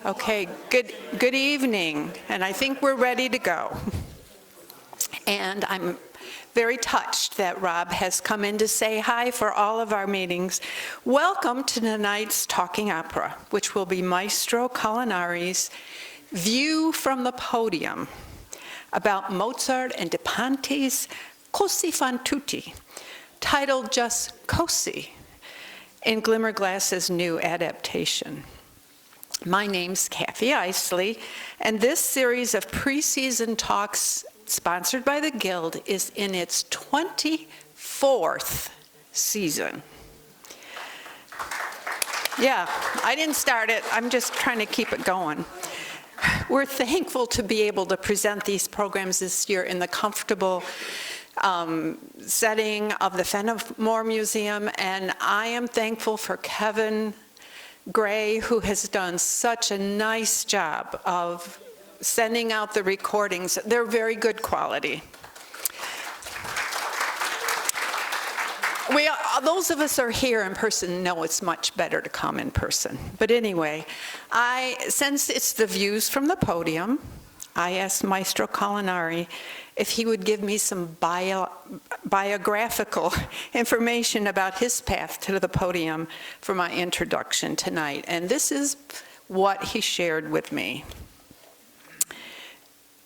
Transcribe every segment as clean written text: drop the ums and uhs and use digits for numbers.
Okay, good evening, and I think we're ready to go. And I'm very touched that Rob has come in to say hi for all of our meetings. Welcome to tonight's Talking Opera, which will be Maestro Colaneri's View from the Podium about Mozart and De Ponte's Cosi fan tutti, titled just Cosi in Glimmerglass's new adaptation. My name's Kathy Isley, and this series of pre-season talks sponsored by the Guild is in its 24th season. Yeah, I didn't start it. I'm just trying to keep it going. We're thankful to be able to present these programs this year in the comfortable setting of the Fenimore Museum, and I am thankful for Kevin Gray, who has done such a nice job of sending out the recordings. They're very good quality. Those of us who are here in person know it's much better to come in person. But anyway, since it's the views from the podium, I asked Maestro Colaneri if he would give me some biographical information about his path to the podium for my introduction tonight. And this is what he shared with me.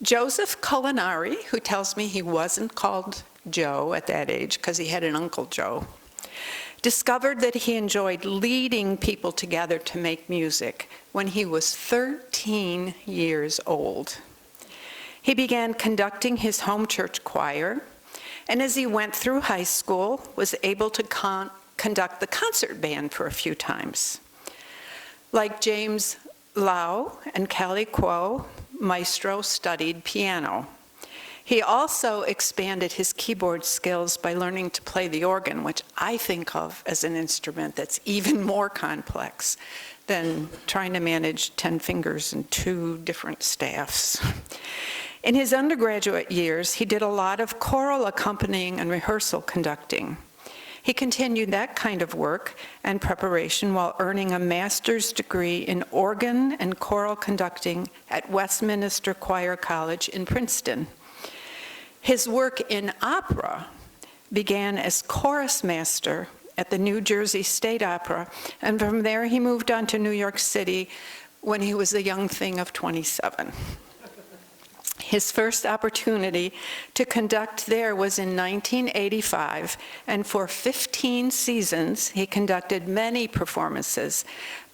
Joseph Colaneri, who tells me he wasn't called Joe at that age because he had an Uncle Joe, discovered that he enjoyed leading people together to make music when he was 13 years old. He began conducting his home church choir, and as he went through high school, was able to conduct the concert band for a few times. Like James Lau and Kelly Quo, Maestro studied piano. He also expanded his keyboard skills by learning to play the organ, which I think of as an instrument that's even more complex than trying to manage 10 fingers and 2 different staffs. In his undergraduate years, he did a lot of choral accompanying and rehearsal conducting. He continued that kind of work and preparation while earning a master's degree in organ and choral conducting at Westminster Choir College in Princeton. His work in opera began as chorus master at the New Jersey State Opera, and from there he moved on to New York City when he was a young thing of 27. His first opportunity to conduct there was in 1985, and for 15 seasons he conducted many performances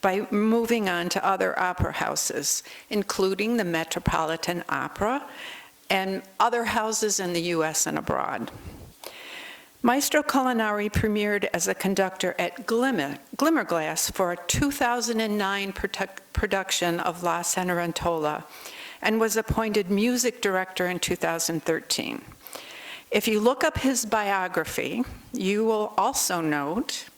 by moving on to other opera houses, including the Metropolitan Opera and other houses in the US and abroad. Maestro Colaneri premiered as a conductor at Glimmerglass for a 2009 production of La Cenerentola, and was appointed music director in 2013. If you look up his biography, you will also note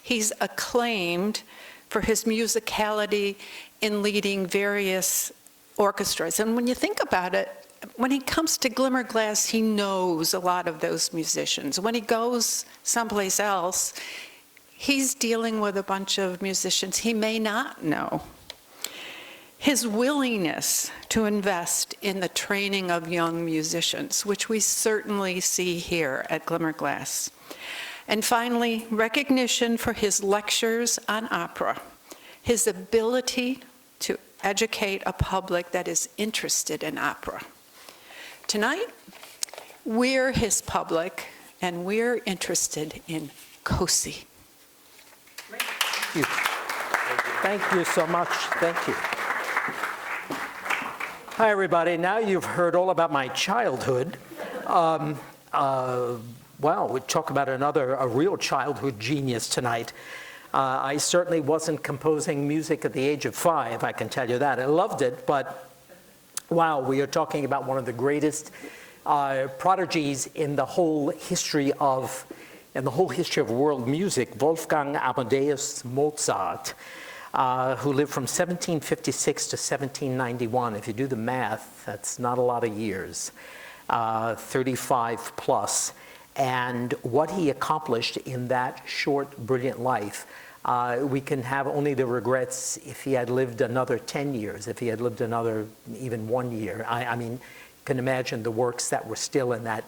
he's acclaimed for his musicality in leading various orchestras. And when you think about it, when he comes to Glimmerglass, he knows a lot of those musicians. When he goes someplace else, he's dealing with a bunch of musicians he may not know. His willingness to invest in the training of young musicians, which we certainly see here at Glimmerglass. And finally, recognition for his lectures on opera, his ability to educate a public that is interested in opera. Tonight, we're his public, and we're interested in Cosi. Thank you. Thank you so much. Thank you. Hi, everybody. Now you've heard all about my childhood. Wow, we talk about a real childhood genius tonight. I certainly wasn't composing music at the age of 5, I can tell you that. I loved it, but wow, we are talking about one of the greatest prodigies in the whole history of world music, Wolfgang Amadeus Mozart, who lived from 1756 to 1791. If you do the math, that's not a lot of years, 35 plus. And what he accomplished in that short, brilliant life We can have only the regrets if he had lived another 10 years, if he had lived another even 1 year. I mean, you can imagine the works that were still in that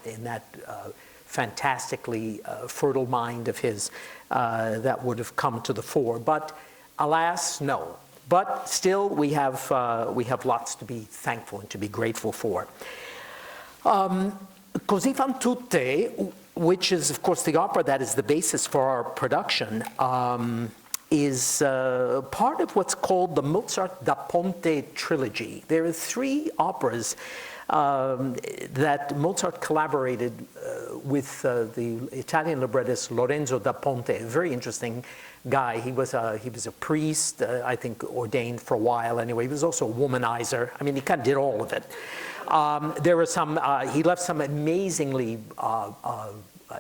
fantastically fertile mind of his that would have come to the fore. But alas, no. But still, we have lots to be thankful and to be grateful for. Così fan tutte, which is, of course, the opera that is the basis for our production, is part of what's called the Mozart da Ponte trilogy. There are 3 operas that Mozart collaborated with the Italian librettist Lorenzo da Ponte, a very interesting guy. He was a priest, I think ordained for a while anyway. He was also a womanizer. I mean, he kind of did all of it. There were some, he left some amazingly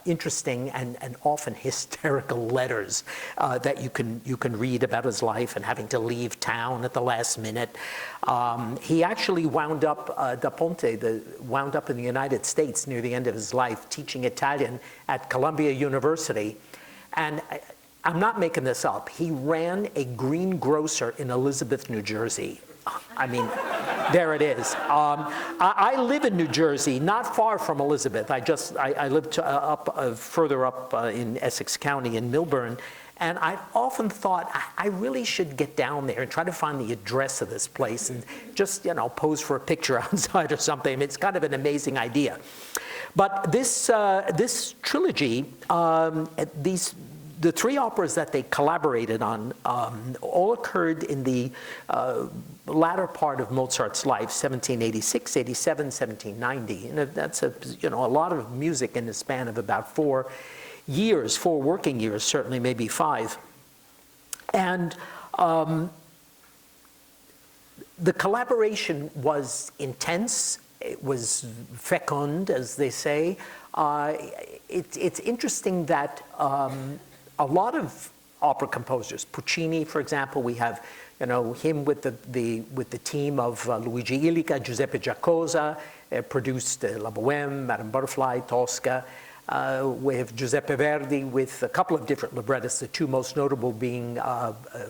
interesting and often hysterical letters that you can read about his life and having to leave town at the last minute. He actually wound up, Da Ponte, wound up in the United States near the end of his life teaching Italian at Columbia University. And I'm not making this up. He ran a greengrocer in Elizabeth, New Jersey. I mean, there it is. I live in New Jersey, not far from Elizabeth. I lived further up in Essex County in Milburn, and I often thought I really should get down there and try to find the address of this place and just, pose for a picture outside or something. It's kind of an amazing idea. But this trilogy, the 3 operas that they collaborated on all occurred in the latter part of Mozart's life, 1786, 87, 1790. And that's a lot of music in the span of about 4 years, 4 working years, certainly maybe 5. And the collaboration was intense. It was fecund, as they say. It's interesting that a lot of opera composers, Puccini, for example, we have, him with the team of Luigi Illica, Giuseppe Giacosa, produced La Bohème, Madame Butterfly, Tosca. We have Giuseppe Verdi with a couple of different librettists, the 2 most notable being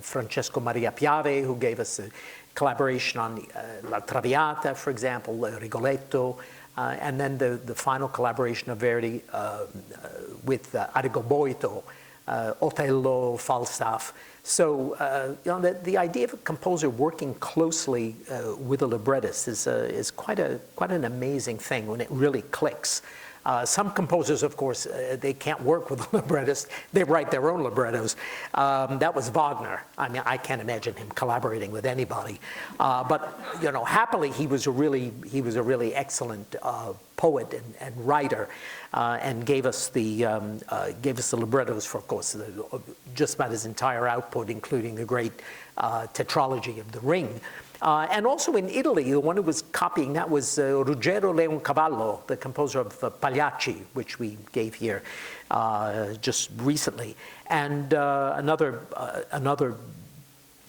Francesco Maria Piave, who gave us a collaboration on La Traviata, for example, Rigoletto, and then the final collaboration of Verdi with Arrigo Boito, Otello, Falstaff. So, the idea of a composer working closely with a librettist is quite an amazing thing when it really clicks. Some composers, of course, they can't work with a librettist. They write their own librettos. That was Wagner. I mean, I can't imagine him collaborating with anybody. But happily, he was a really excellent poet and writer, and gave us the librettos for, of course, just about his entire output, including the great tetralogy of The Ring. And also in Italy, the one who was copying that was Ruggero Leoncavallo, the composer of Pagliacci, which we gave here just recently. And another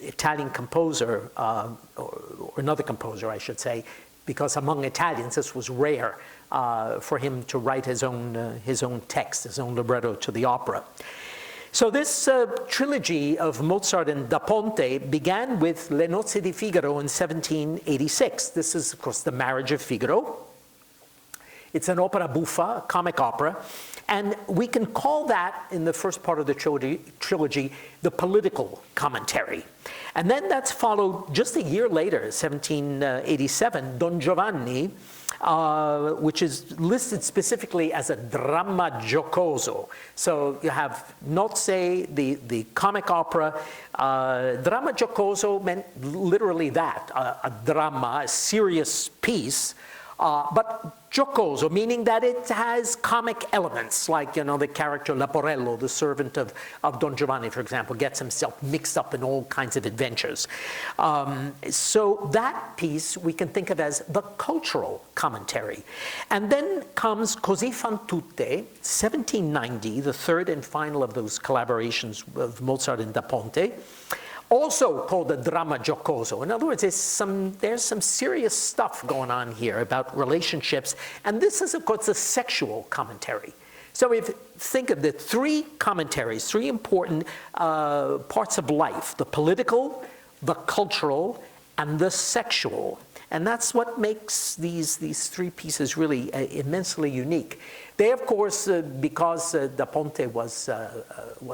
Italian composer, or another composer, I should say, because among Italians this was rare for him to write his own text, his own libretto to the opera. So this trilogy of Mozart and Da Ponte began with Le Nozze di Figaro in 1786. This is, of course, The Marriage of Figaro. It's an opera buffa, a comic opera, and we can call that, in the first part of the trilogy, the political commentary. And then that's followed just a year later, 1787, Don Giovanni, which is listed specifically as a dramma giocoso. So you have Nozze, the comic opera. Dramma giocoso meant literally that, a drama, a serious piece, but giocoso, meaning that it has comic elements, like, the character Leporello, the servant of Don Giovanni, for example, gets himself mixed up in all kinds of adventures. So that piece we can think of as the cultural commentary. And then comes Così fan tutte, 1790, the third and final of those collaborations of Mozart and Da Ponte, also called a dramma giocoso. In other words, there's some serious stuff going on here about relationships, and this is, of course, a sexual commentary. So if think of the three commentaries, three important parts of life: the political, the cultural, and the sexual. And that's what makes these three pieces really immensely unique. They, of course, because Da Ponte was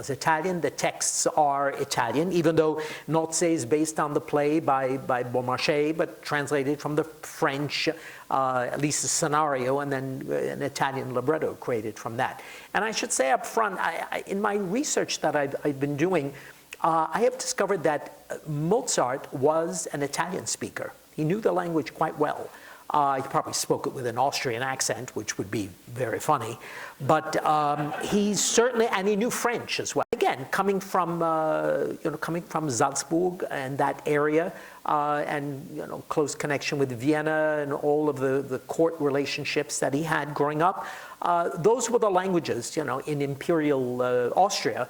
Italian, the texts are Italian, even though Nozze is based on the play by Beaumarchais, but translated from the French, at least the scenario, and then an Italian libretto created from that. And I should say up front, in my research that I've been doing, I have discovered that Mozart was an Italian speaker. He knew the language quite well. He probably spoke it with an Austrian accent, which would be very funny. But he certainly, and he knew French as well. Again, coming from Salzburg and that area, and close connection with Vienna and all of the court relationships that he had growing up. Those were the languages, in Imperial Austria.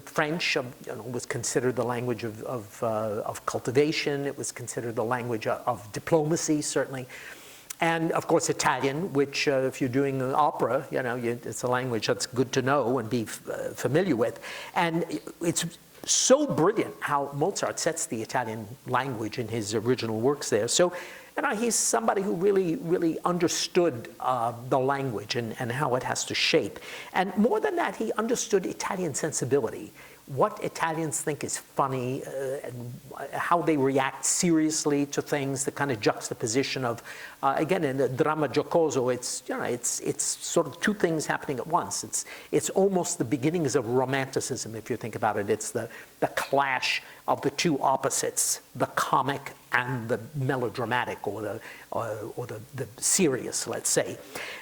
French was considered the language of cultivation. It was considered the language of diplomacy, certainly. And, of course, Italian, which if you're doing opera, it's a language that's good to know and be familiar with. And it's so brilliant how Mozart sets the Italian language in his original works there. So, he's somebody who really understood the language and how it has to shape. And more than that, he understood Italian sensibility, what Italians think is funny, and how they react seriously to things, the kind of juxtaposition of, again, in the dramma giocoso, it's sort of two things happening at once. It's almost the beginnings of romanticism, if you think about it. It's the clash of the two opposites, the comic and the melodramatic, or the serious, let's say.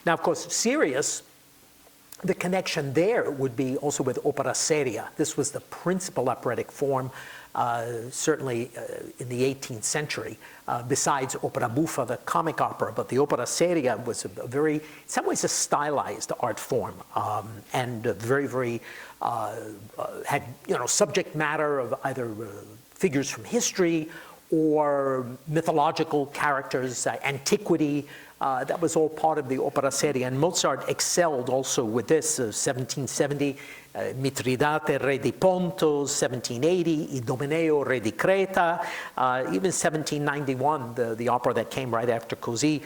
Now, of course, serious, the connection there would be also with opera seria. This was the principal operatic form, certainly in the 18th century, besides opera buffa, the comic opera. But the opera seria was a very, in some ways, a stylized art form, and very, had subject matter of either figures from history or mythological characters, antiquity. That was all part of the opera seria. And Mozart excelled also with this, 1770, Mitridate, re di Ponto, 1780, Idomeneo, re di Creta, even 1791, the opera that came right after Cosi,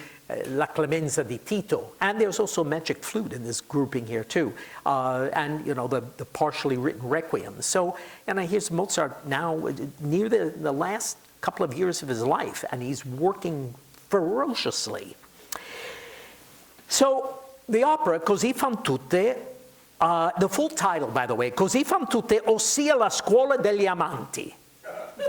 La Clemenza di Tito. And there's also magic flute in this grouping here too. And the partially written requiem. So, here's Mozart now near the last couple of years of his life, and he's working ferociously. So the opera, Così fan tutte, the full title, by the way, Così fan tutte, ossia la scuola degli amanti,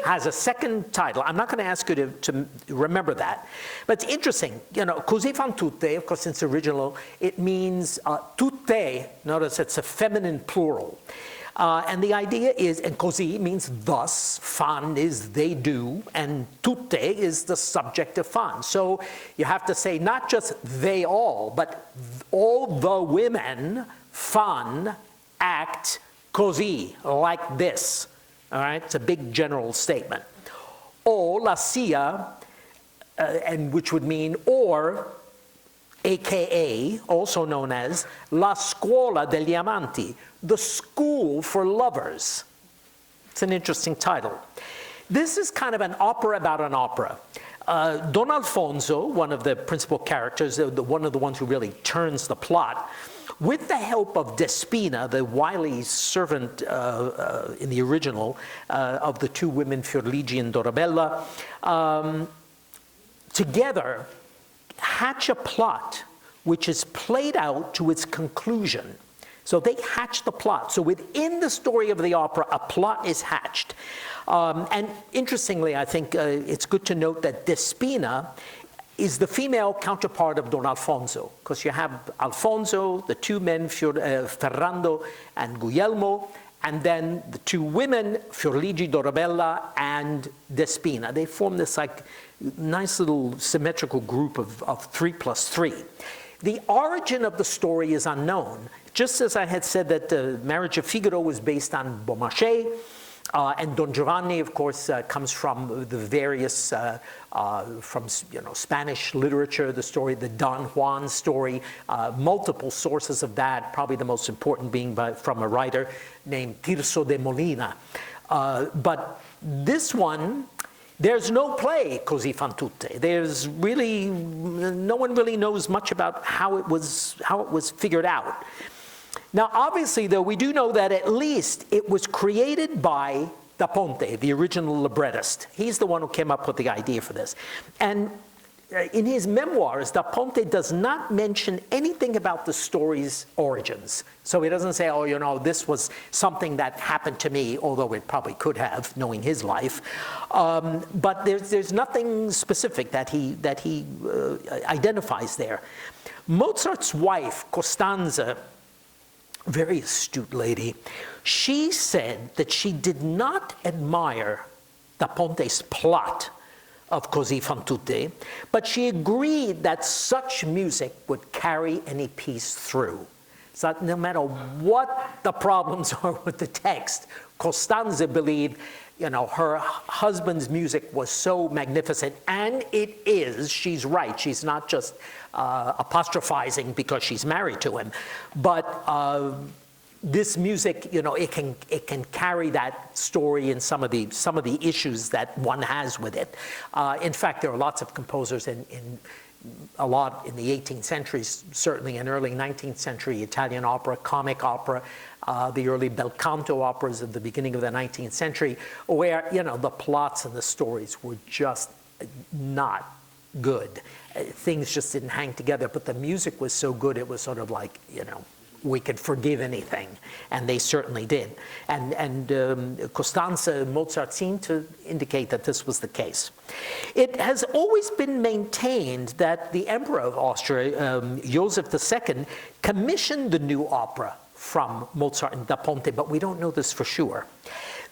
has a second title. I'm not going to ask you to remember that. But it's interesting, Così fan tutte, of course, since the original, it means tutte, notice it's a feminine plural. And the idea is, and così means thus, fan is they do, and tutte is the subject of fan. So you have to say not just they all, but all the women, fan, act così, like this. All right, it's a big general statement. O la sia, and which would mean or, AKA, also known as La Scuola degli Amanti, the school for lovers. It's an interesting title. This is kind of an opera about an opera. Don Alfonso, one of the principal characters, one of the ones who really turns the plot, with the help of Despina, the wily servant in the original of the two women, Fiorligi and Dorabella, together hatch a plot which is played out to its conclusion. So they hatch the plot. So within the story of the opera, a plot is hatched. And interestingly, I think it's good to note that Despina is the female counterpart of Don Alfonso, because you have Alfonso, the two men, Ferrando and Guglielmo, and then the two women, Fiorligi, Dorabella, and Despina. They form this nice little symmetrical group of 3 plus 3. The origin of the story is unknown. Just as I had said that the Marriage of Figaro was based on Beaumarchais, And Don Giovanni, of course, comes from the various, from Spanish literature, the story, the Don Juan story, multiple sources of that, probably the most important being from a writer named Tirso de Molina. But this one, there's no play, Cosi fan tutte. There's really, no one really knows much about how it was figured out. Now, obviously, though, we do know that at least it was created by Da Ponte, the original librettist. He's the one who came up with the idea for this. And in his memoirs, Da Ponte does not mention anything about the story's origins. So he doesn't say, oh, this was something that happened to me, although it probably could have, knowing his life. But there's nothing specific that he identifies there. Mozart's wife, Costanza, very astute lady, she said that she did not admire Da Ponte's plot of Cosi fan tutte, but she agreed that such music would carry any piece through. So no matter what the problems are with the text, Costanza believed, her husband's music was so magnificent, and it is. She's right. She's not just apostrophizing because she's married to him, but this music, it can carry that story and some of the issues that one has with it. In fact, there are lots of composers in the 18th century, certainly in early 19th century Italian opera, comic opera, the early bel canto operas of the beginning of the 19th century, where the plots and the stories were just not good. Things just didn't hang together, but the music was so good it was sort of like, we could forgive anything, and they certainly did. And Costanza and Mozart seemed to indicate that this was the case. It has always been maintained that the Emperor of Austria, Joseph II, commissioned the new opera from Mozart and Da Ponte, but we don't know this for sure.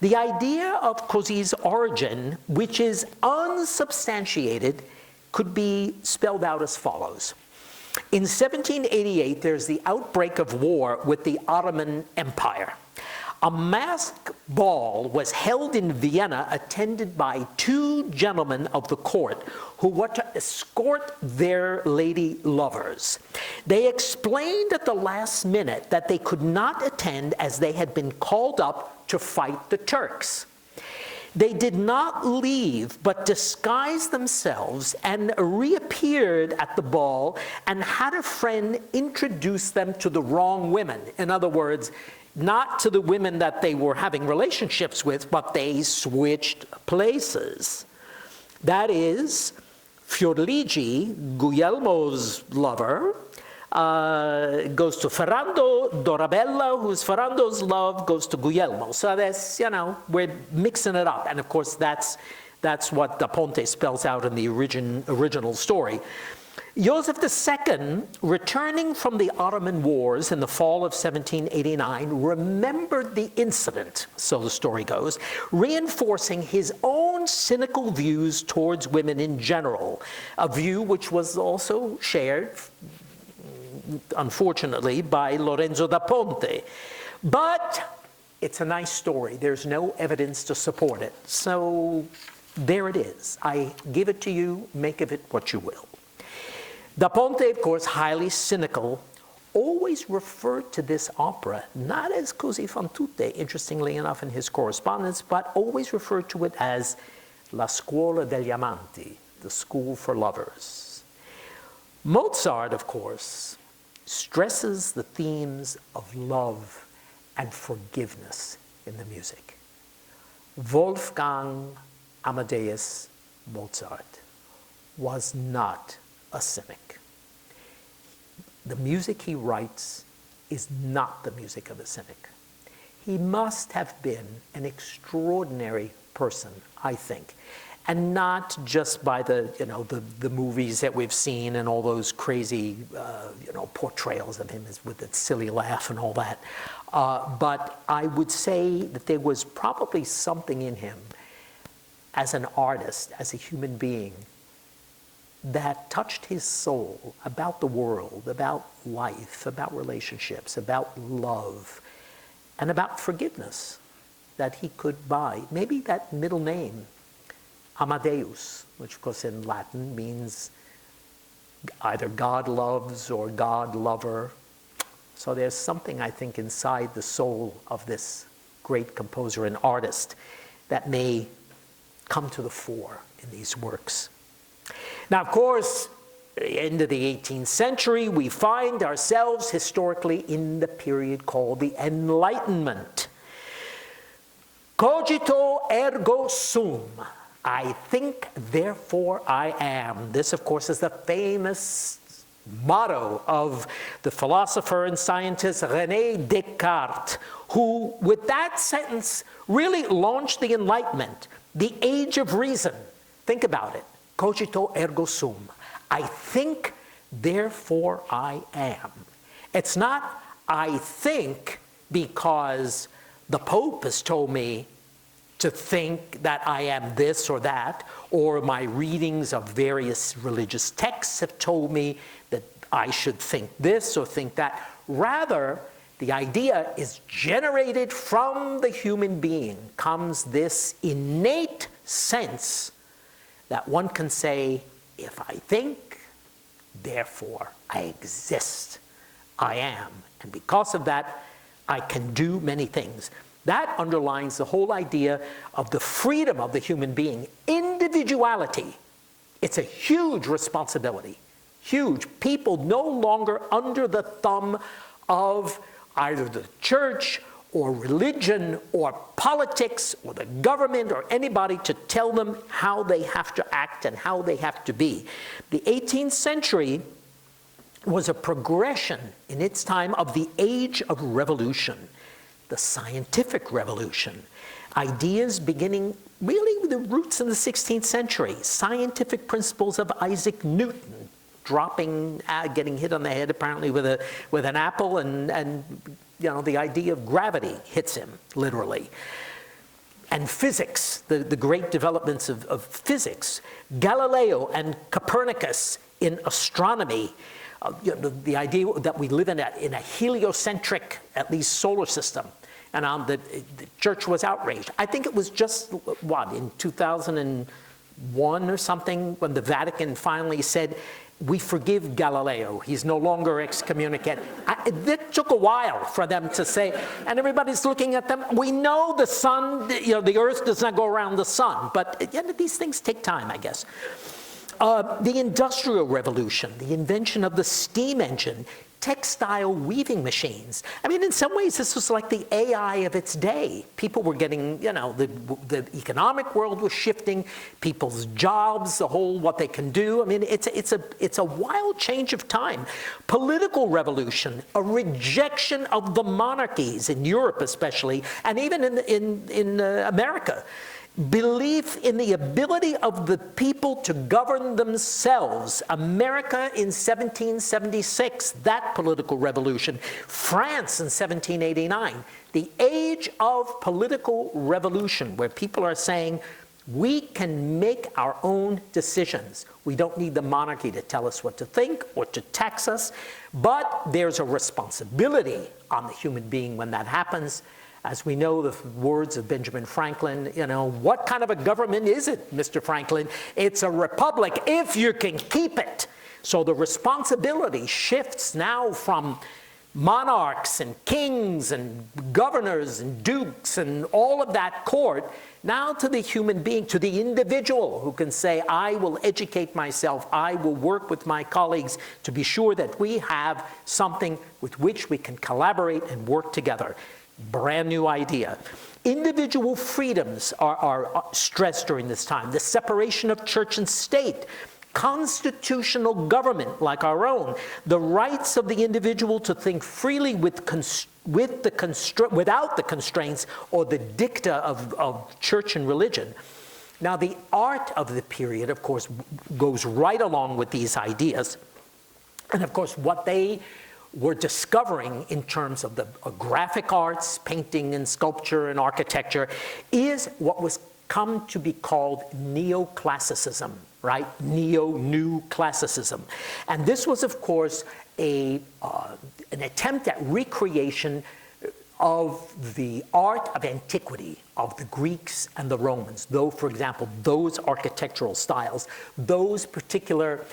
The idea of Cosi's origin, which is unsubstantiated, could be spelled out as follows. In 1788, there's the outbreak of war with the Ottoman Empire. A masked ball was held in Vienna, attended by two gentlemen of the court who were to escort their lady lovers. They explained at the last minute that they could not attend as they had been called up to fight the Turks. They did not leave, but disguised themselves and reappeared at the ball and had a friend introduce them to the wrong women. In other words, not to the women that they were having relationships with, but they switched places. That is, Fiordligi, Guglielmo's lover, goes to Ferrando, Dorabella, who's Ferrando's love, goes to Guglielmo. So that's, we're mixing it up. And of course, that's what Da Ponte spells out in the original story. Joseph II, returning from the Ottoman Wars in the fall of 1789, remembered the incident, so the story goes, reinforcing his own cynical views towards women in general, a view which was also shared, unfortunately, by Lorenzo da Ponte. But it's a nice story. There's no evidence to support it. So there it is. I give it to you. Make of it what you will. Da Ponte, of course, highly cynical, always referred to this opera not as Cosi fan tutte, interestingly enough in his correspondence, but always referred to it as La Scuola degli Amanti, the school for lovers. Mozart, of course, stresses the themes of love and forgiveness in the music. Wolfgang Amadeus Mozart was not a cynic. The music he writes is not the music of a cynic. He must have been an extraordinary person, I think, and not just by the movies that we've seen and all those crazy portrayals of him with that silly laugh and all that. But I would say that there was probably something in him as an artist, as a human being, that touched his soul about the world, about life, about relationships, about love, and about forgiveness. that he could buy. Maybe that middle name, Amadeus, which of course in Latin means either God loves or God lover. So there's something, I think, inside the soul of this great composer and artist that may come to the fore in these works. Now, of course, at the end of the 18th century, we find ourselves historically in the period called the Enlightenment. Cogito ergo sum. I think, therefore I am. This, of course, is the famous motto of the philosopher and scientist René Descartes, who, with that sentence, really launched the Enlightenment, the age of reason. Think about it. Cogito ergo sum. I think, therefore I am. It's not I think because the Pope has told me to think that I am this or that, or my readings of various religious texts have told me that I should think this or think that. Rather, the idea is generated from the human being, comes this innate sense that one can say, if I think, therefore I exist, I am. And because of that, I can do many things. That underlines the whole idea of the freedom of the human being. Individuality, it's a huge responsibility, huge. People no longer under the thumb of either the church or religion or politics or the government or anybody to tell them how they have to act and how they have to be. The 18th century was a progression in its time of the age of revolution, the scientific revolution. Ideas beginning really with the roots in the 16th century, scientific principles of Isaac Newton, getting hit on the head apparently with an apple, and you know, the idea of gravity hits him, literally. And physics, the great developments of physics. Galileo and Copernicus in astronomy. You know, the idea that we live in a heliocentric, at least, solar system. And the church was outraged. I think it was just, what, in 2001 or something, when the Vatican finally said, we forgive Galileo, he's no longer excommunicated. It took a while for them to say, and everybody's looking at them. We know the sun, you know, the earth does not go around the sun, but yeah, these things take time, I guess. The Industrial Revolution, the invention of the steam engine, textile weaving machines. I mean, in some ways, this was like the AI of its day. People were getting, you know, the economic world was shifting, people's jobs, the whole what they can do. I mean, it's a wild change of time. Political revolution, a rejection of the monarchies in Europe especially, and even in America. Belief in the ability of the people to govern themselves. America in 1776, that political revolution. France in 1789. The age of political revolution, where people are saying, we can make our own decisions. We don't need the monarchy to tell us what to think or to tax us, but there's a responsibility on the human being when that happens. As we know, the words of Benjamin Franklin, you know, what kind of a government is it, Mr. Franklin? It's a republic if you can keep it. So the responsibility shifts now from monarchs and kings and governors and dukes and all of that court, now to the human being, to the individual who can say, I will educate myself, I will work with my colleagues to be sure that we have something with which we can collaborate and work together. Brand new idea. Individual freedoms are stressed during this time. The separation of church and state. Constitutional government like our own. The rights of the individual to think freely without the constraints or the dicta of church and religion. Now, the art of the period, of course, goes right along with these ideas. And of course, what they were discovering in terms of the graphic arts, painting and sculpture and architecture, is what was come to be called neoclassicism, right? New classicism. And this was, of course, an attempt at recreation of the art of antiquity of the Greeks and the Romans, though, for example, those architectural styles, those particular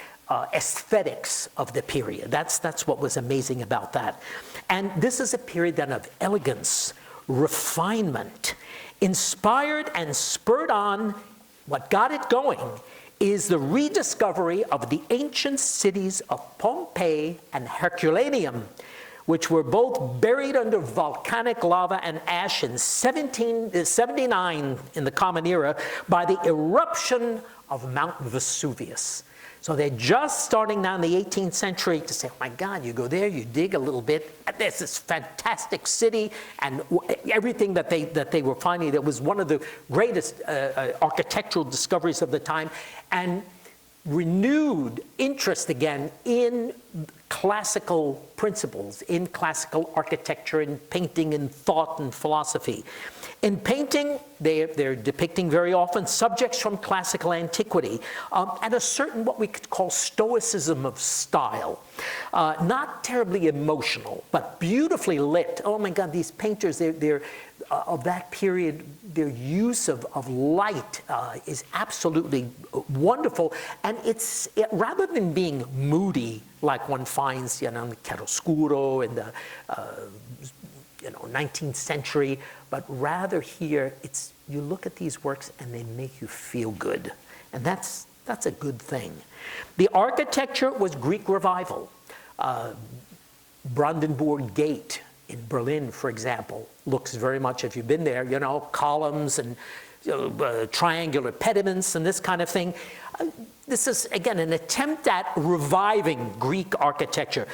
aesthetics of the period. That's what was amazing about that. And this is a period then of elegance, refinement, inspired and spurred on. What got it going is the rediscovery of the ancient cities of Pompeii and Herculaneum, which were both buried under volcanic lava and ash in 1779 in the Common Era by the eruption of Mount Vesuvius. So they're just starting now in the 18th century to say, oh my God, you go there, you dig a little bit, there's this fantastic city, and everything that they were finding, that was one of the greatest architectural discoveries of the time, and renewed interest again in classical principles, in classical architecture, in painting, in thought, and philosophy. In painting, they're depicting very often subjects from classical antiquity, and a certain what we could call stoicism of style. Not terribly emotional, but beautifully lit. Oh my God, these painters, they're of that period, their use of light is absolutely wonderful. And rather than being moody, like one finds, in the chiaroscuro in the 19th century, but rather here, you look at these works and they make you feel good. And that's a good thing. The architecture was Greek revival. Brandenburg Gate in Berlin, for example, looks very much, if you've been there, columns and triangular pediments and this kind of thing. This is, again, an attempt at reviving Greek architecture.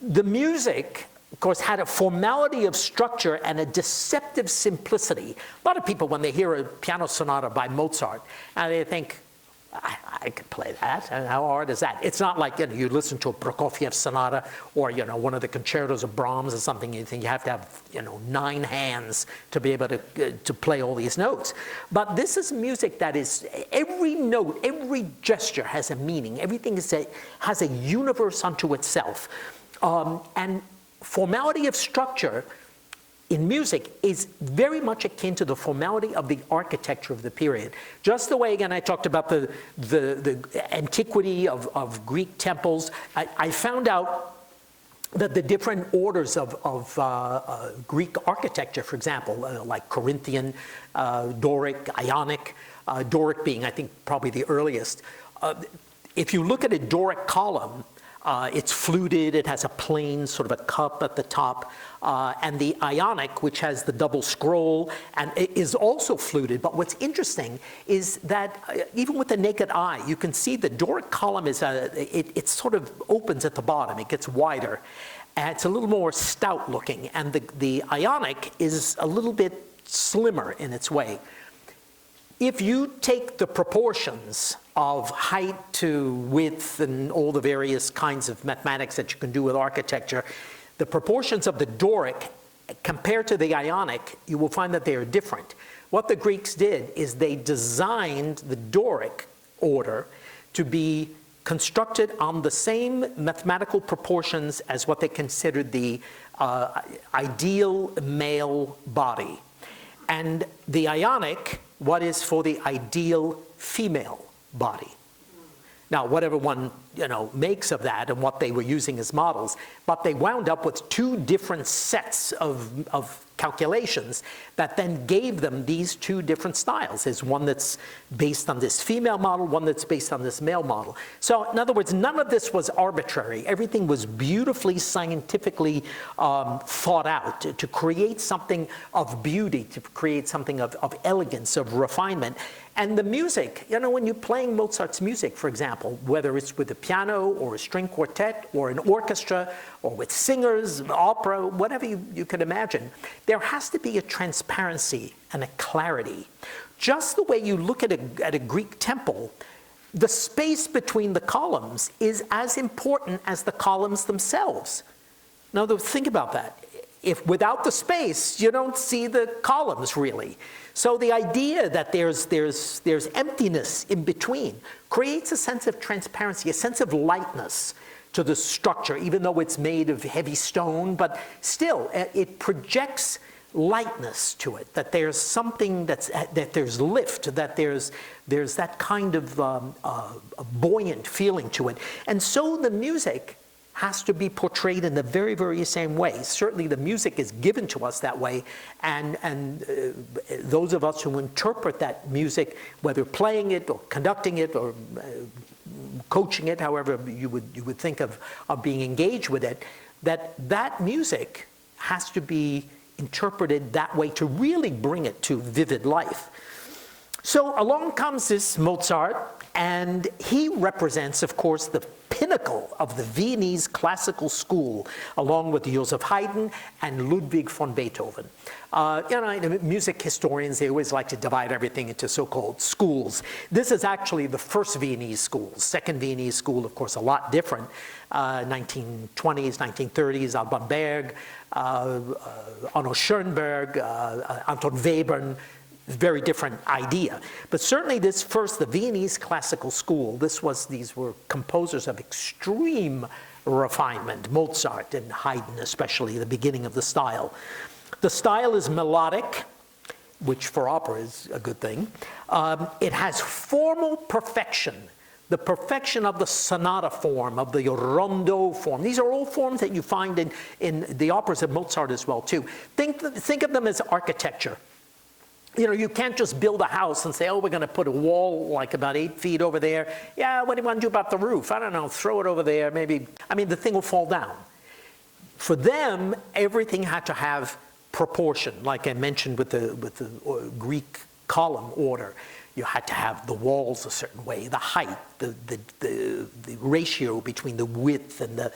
The music, of course, had a formality of structure and a deceptive simplicity. A lot of people, when they hear a piano sonata by Mozart, they think, I could play that. And how hard is that? It's not like you listen to a Prokofiev sonata or one of the concertos of Brahms or something. You think you have to have 9 hands to be able to play all these notes. But this is music that is every note, every gesture has a meaning. Everything has a universe unto itself, and formality of structure in music is very much akin to the formality of the architecture of the period. Just the way, again, I talked about the antiquity of Greek temples. I found out that the different orders of Greek architecture, for example, like Corinthian, Doric, Ionic, Doric being, I think, probably the earliest. If you look at a Doric column, it's fluted, it has a plain sort of a cup at the top, and the Ionic, which has the double scroll, and it is also fluted. But what's interesting is that even with the naked eye, you can see the Doric column it sort of opens at the bottom, it gets wider, and it's a little more stout looking, and the Ionic is a little bit slimmer in its way. If you take the proportions of height to width and all the various kinds of mathematics that you can do with architecture, the proportions of the Doric compared to the Ionic, you will find that they are different. What the Greeks did is they designed the Doric order to be constructed on the same mathematical proportions as what they considered the ideal male body. And the Ionic, what is for the ideal female body. Now, whatever one makes of that and what they were using as models, but they wound up with 2 different sets of calculations that then gave them these 2 different styles. There's one that's based on this female model, one that's based on this male model. So in other words, none of this was arbitrary. Everything was beautifully, scientifically thought out to create something of beauty, to create something of elegance, of refinement. And the music, when you're playing Mozart's music, for example, whether it's with a piano or a string quartet or an orchestra or with singers, opera, whatever you can imagine, there has to be a transparency and a clarity. Just the way you look at a Greek temple, the space between the columns is as important as the columns themselves. Now, think about that. If without the space, you don't see the columns really. So the idea that there's emptiness in between creates a sense of transparency, a sense of lightness, to the structure, even though it's made of heavy stone, but still, it projects lightness to it, that there's something that there's lift, that there's that kind of a buoyant feeling to it. And so the music has to be portrayed in the very, very same way. Certainly the music is given to us that way, and those of us who interpret that music, whether playing it or conducting it or coaching it, however you would think of being engaged with it, that music has to be interpreted that way to really bring it to vivid life. So along comes this Mozart, and he represents, of course, the pinnacle of the Viennese classical school, along with Joseph Haydn and Ludwig von Beethoven. Music historians, they always like to divide everything into so-called schools. This is actually the first Viennese school. Second Viennese school, of course, a lot different. 1920s, 1930s, Alban Berg, Arno Schoenberg, Anton Webern, very different idea. But certainly this first, the Viennese classical school, these were composers of extreme refinement, Mozart and Haydn especially, the beginning of the style. The style is melodic, which for opera is a good thing. It has formal perfection, the perfection of the sonata form, of the rondo form. These are all forms that you find in the operas of Mozart as well, too. Think of them as architecture. You can't just build a house and say, oh, we're going to put a wall like about 8 feet over there. Yeah, what do you want to do about the roof? I don't know, throw it over there, maybe. I mean, the thing will fall down. For them, everything had to have proportion, like I mentioned with the Greek column order. You had to have the walls a certain way, the height, the ratio between the width and the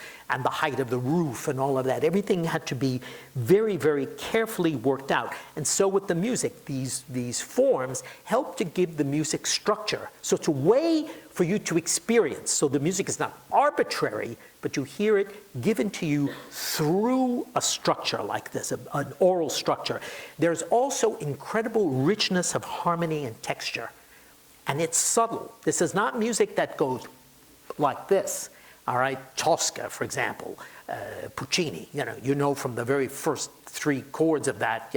height of the roof and all of that. Everything had to be very, very carefully worked out. And so with the music, these forms help to give the music structure. So it's a way for you to experience. So the music is not arbitrary, but you hear it given to you through a structure like this, an oral structure. There's also incredible richness of harmony and texture. And it's subtle. This is not music that goes like this. All right, Tosca, for example, Puccini, you know from the very first 3 chords of that,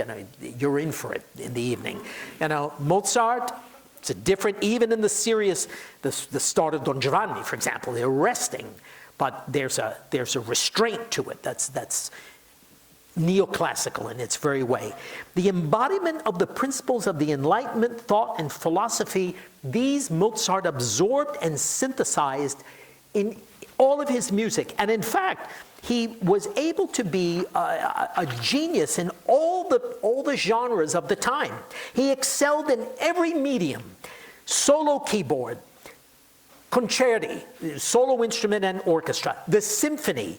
you're in for it in the evening. Mozart, it's a different, even in the serious, the start of Don Giovanni, for example, they're resting, but there's a restraint to it that's neoclassical in its very way. The embodiment of the principles of the Enlightenment, thought, and philosophy, these Mozart absorbed and synthesized in all of his music. And in fact, he was able to be a genius in all the genres of the time. He excelled in every medium: solo keyboard, concerti, solo instrument and orchestra, the symphony,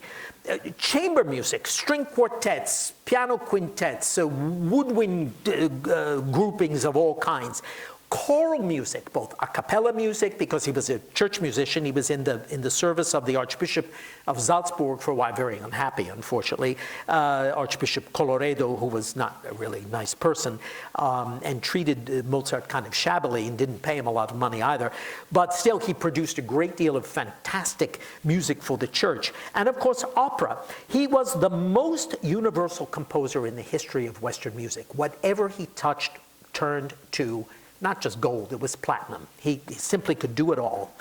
chamber music, string quartets, piano quintets, woodwind groupings of all kinds. Choral music, both a cappella music, because he was a church musician. He was in the service of the Archbishop of Salzburg for a while, very unhappy, unfortunately. Archbishop Colloredo, who was not a really nice person, and treated Mozart kind of shabbily and didn't pay him a lot of money either. But still, he produced a great deal of fantastic music for the church. And of course, opera. He was the most universal composer in the history of Western music. Whatever he touched turned to not just gold, it was platinum. He simply could do it all.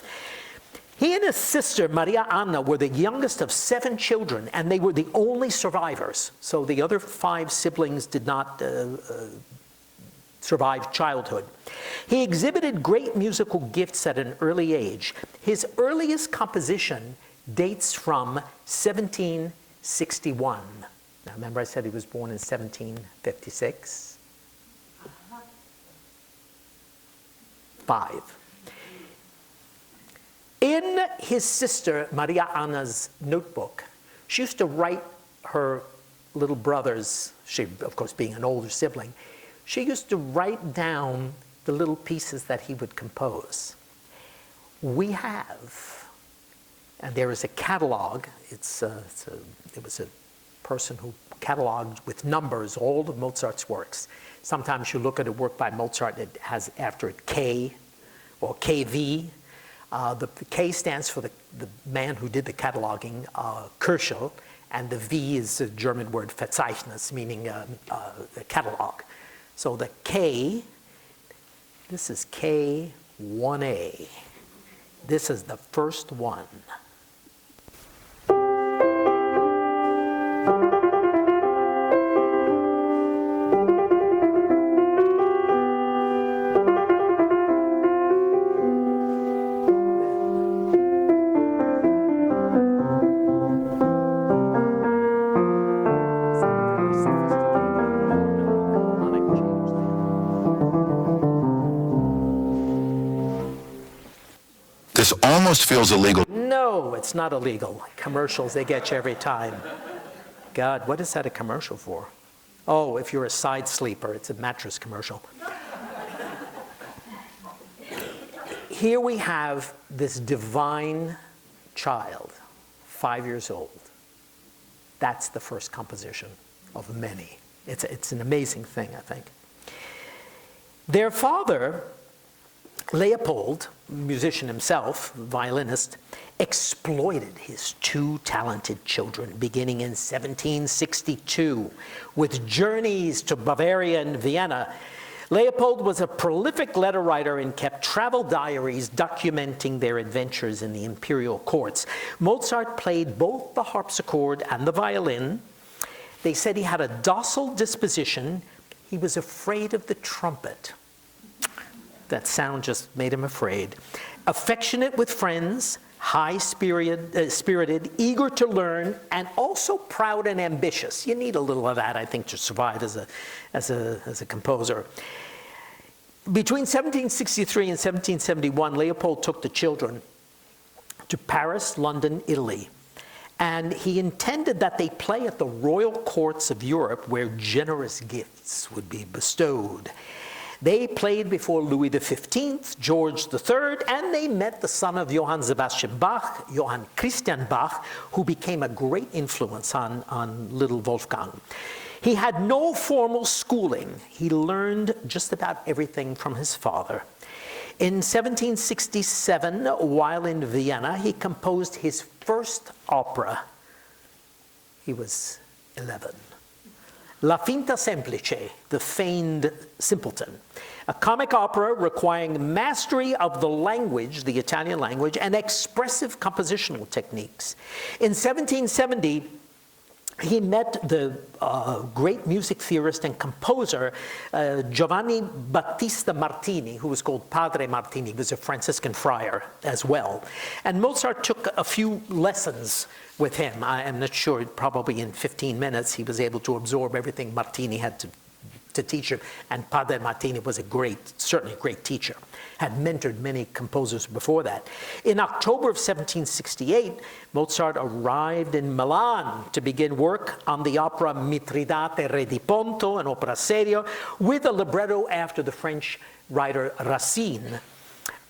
He and his sister, Maria Anna, were the youngest of 7 children, and they were the only survivors. So the other 5 siblings did not survive childhood. He exhibited great musical gifts at an early age. His earliest composition dates from 1761. Now remember I said he was born in 1756? 5. In his sister Maria Anna's notebook, she used to write her little brothers, she, of course, being an older sibling, she used to write down the little pieces that he would compose. We have, and there is a catalog, it was a person who cataloged with numbers all of Mozart's works. Sometimes you look at a work by Mozart that has after it K or KV. The K stands for the man who did the cataloging, Kirschel, and the V is a German word, Verzeichnis, meaning catalog. So the K, this is K1A. This is the first one. This almost feels illegal. No, it's not illegal. Commercials, they get you every time. God, what is that a commercial for? Oh, if you're a side sleeper, it's a mattress commercial. Here we have this divine child, 5 years old. That's the first composition of many. It's an amazing thing, I think. Their father, Leopold, musician himself, violinist, exploited his two talented children beginning in 1762 with journeys to Bavaria and Vienna. Leopold was a prolific letter writer and kept travel diaries documenting their adventures in the imperial courts. Mozart played both the harpsichord and the violin. They said he had a docile disposition. He was afraid of the trumpet. That sound just made him afraid. Affectionate with friends, high-spirited, eager to learn, and also proud and ambitious. You need a little of that, I think, to survive as a composer. Between 1763 and 1771, Leopold took the children to Paris, London, Italy. And he intended that they play at the royal courts of Europe where generous gifts would be bestowed. They played before Louis XV, George III, and they met the son of Johann Sebastian Bach, Johann Christian Bach, who became a great influence on little Wolfgang. He had no formal schooling. He learned just about everything from his father. In 1767, while in Vienna, he composed his first opera. He was 11. La Finta Semplice, the feigned simpleton, a comic opera requiring mastery of the language, the Italian language, and expressive compositional techniques. In 1770, he met the great music theorist and composer Giovanni Battista Martini, who was called Padre Martini. He was a Franciscan friar as well. And Mozart took a few lessons with him. I am not sure, probably in 15 minutes, he was able to absorb everything Martini had to teach him. And Padre Martini was certainly a great teacher, had mentored many composers before that. In October of 1768, Mozart arrived in Milan to begin work on the opera Mitridate Re di Ponto, an opera seria, with a libretto after the French writer Racine.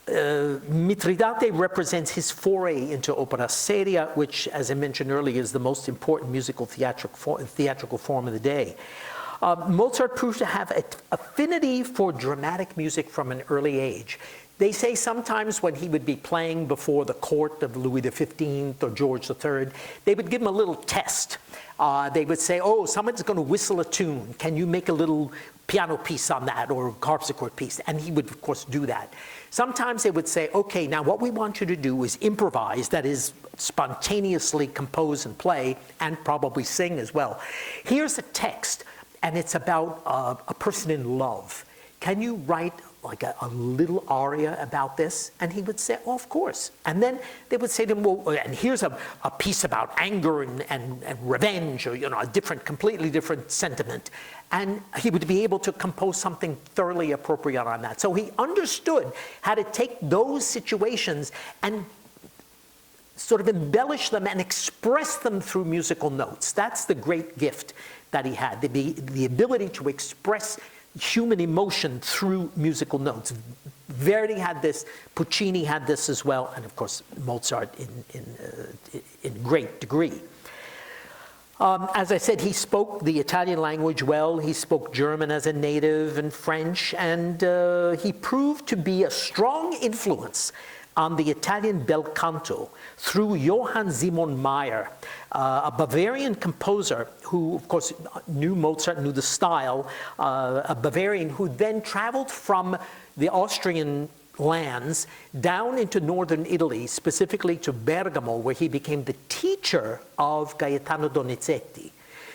Mitridate represents his foray into opera seria, which, as I mentioned earlier, is the most important musical theatrical form of the day. Mozart proved to have an affinity for dramatic music from an early age. They say sometimes when he would be playing before the court of Louis XV or George III, they would give him a little test. They would say, oh, someone's going to whistle a tune. Can you make a little piano piece on that or harpsichord piece? And he would, of course, do that. Sometimes they would say, okay, now what we want you to do is improvise, that is, spontaneously compose and play, and probably sing as well. Here's a text, and it's about a person in love. Can you write like a little aria about this? And he would say, oh, of course. And then they would say to him, well, and here's a piece about anger and revenge, or a completely different sentiment. And he would be able to compose something thoroughly appropriate on that. So he understood how to take those situations and sort of embellish them and express them through musical notes. That's the great gift that he had, the ability to express human emotion through musical notes. Verdi had this, Puccini had this as well, and of course Mozart in great degree. As I said, he spoke the Italian language well. He spoke German as a native and French, and he proved to be a strong influence on the Italian bel canto through Johann Simon Mayr, a Bavarian composer who, of course, knew Mozart, knew the style, a Bavarian who then traveled from the Austrian lands down into northern Italy, specifically to Bergamo, where he became the teacher of Gaetano Donizetti.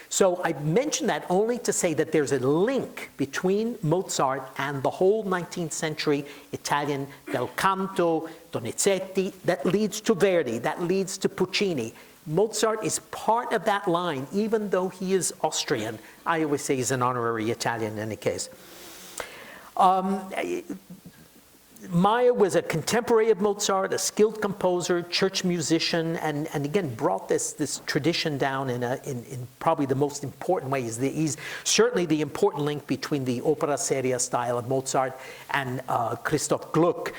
So I mention that only to say that there's a link between Mozart and the whole 19th century Italian bel canto, Donizetti, that leads to Verdi, that leads to Puccini. Mozart is part of that line, even though he is Austrian. I always say he's an honorary Italian in any case. Mayr was a contemporary of Mozart, a skilled composer, church musician, and again brought this tradition down in probably the most important ways. He's certainly the important link between the opera seria style of Mozart and Christoph Gluck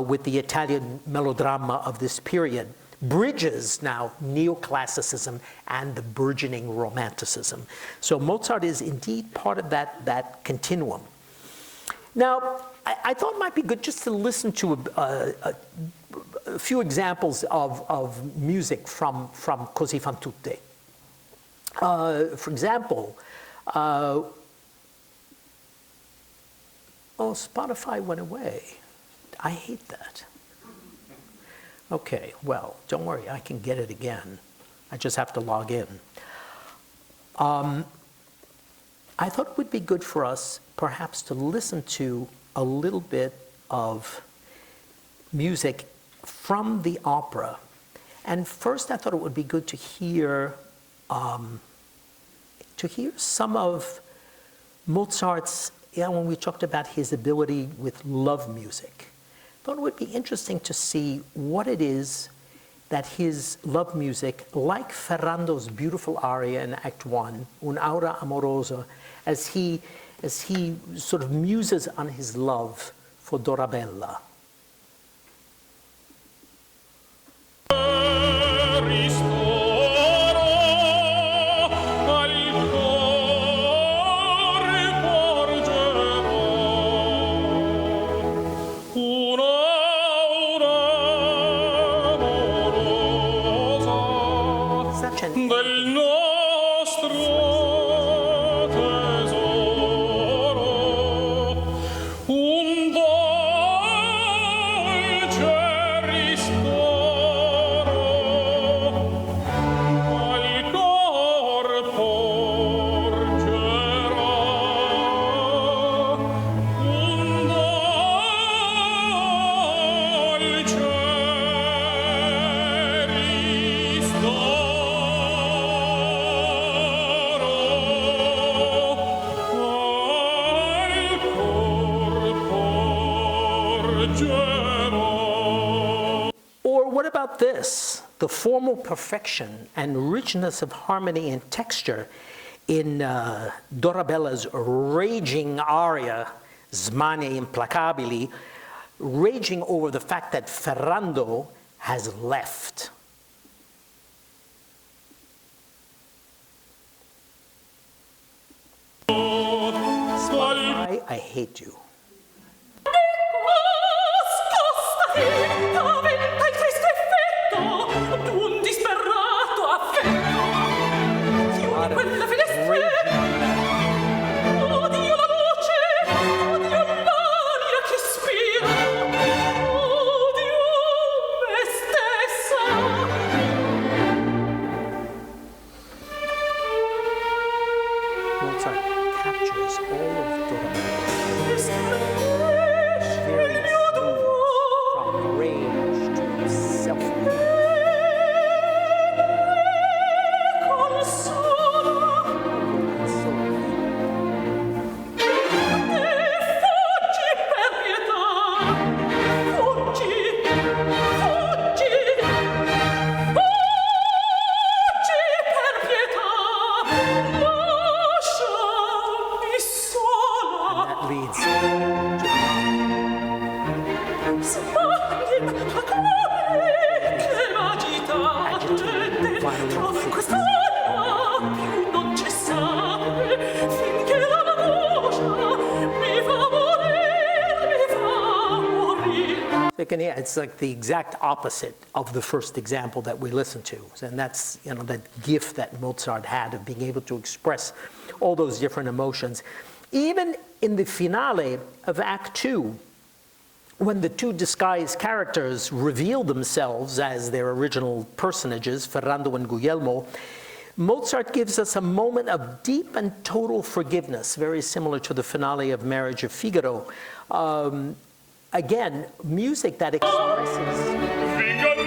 with the Italian melodrama of this period. Bridges now neoclassicism and the burgeoning romanticism. So Mozart is indeed part of that continuum. Now, I thought it might be good just to listen to a few examples of music from Cosi fan tutte. For example, Spotify went away. I hate that. Okay, well, don't worry, I can get it again. I just have to log in. I thought it would be good for us perhaps to listen to a little bit of music from the opera. And first I thought it would be good to hear some of Mozart's, when we talked about his ability with love music. I thought it would be interesting to see what it is that his love music, like Ferrando's beautiful aria in Act 1, Un'aura amorosa, as he sort of muses on his love for Dorabella. Such an Or what about this? The formal perfection and richness of harmony and texture in Dorabella's raging aria, Smanie implacabili, raging over the fact that Ferrando has left. I hate you. Mozart captures all of Dorabella's very smooth from rage can hear, it's like the exact opposite of the first example that we listened to. And that's, you know, that gift that Mozart had of being able to express all those different emotions. Even in the finale of Act Two, when the two disguised characters reveal themselves as their original personages, Ferrando and Guglielmo, Mozart gives us a moment of deep and total forgiveness, very similar to the finale of Marriage of Figaro. Again, music that expresses kind of wrapping up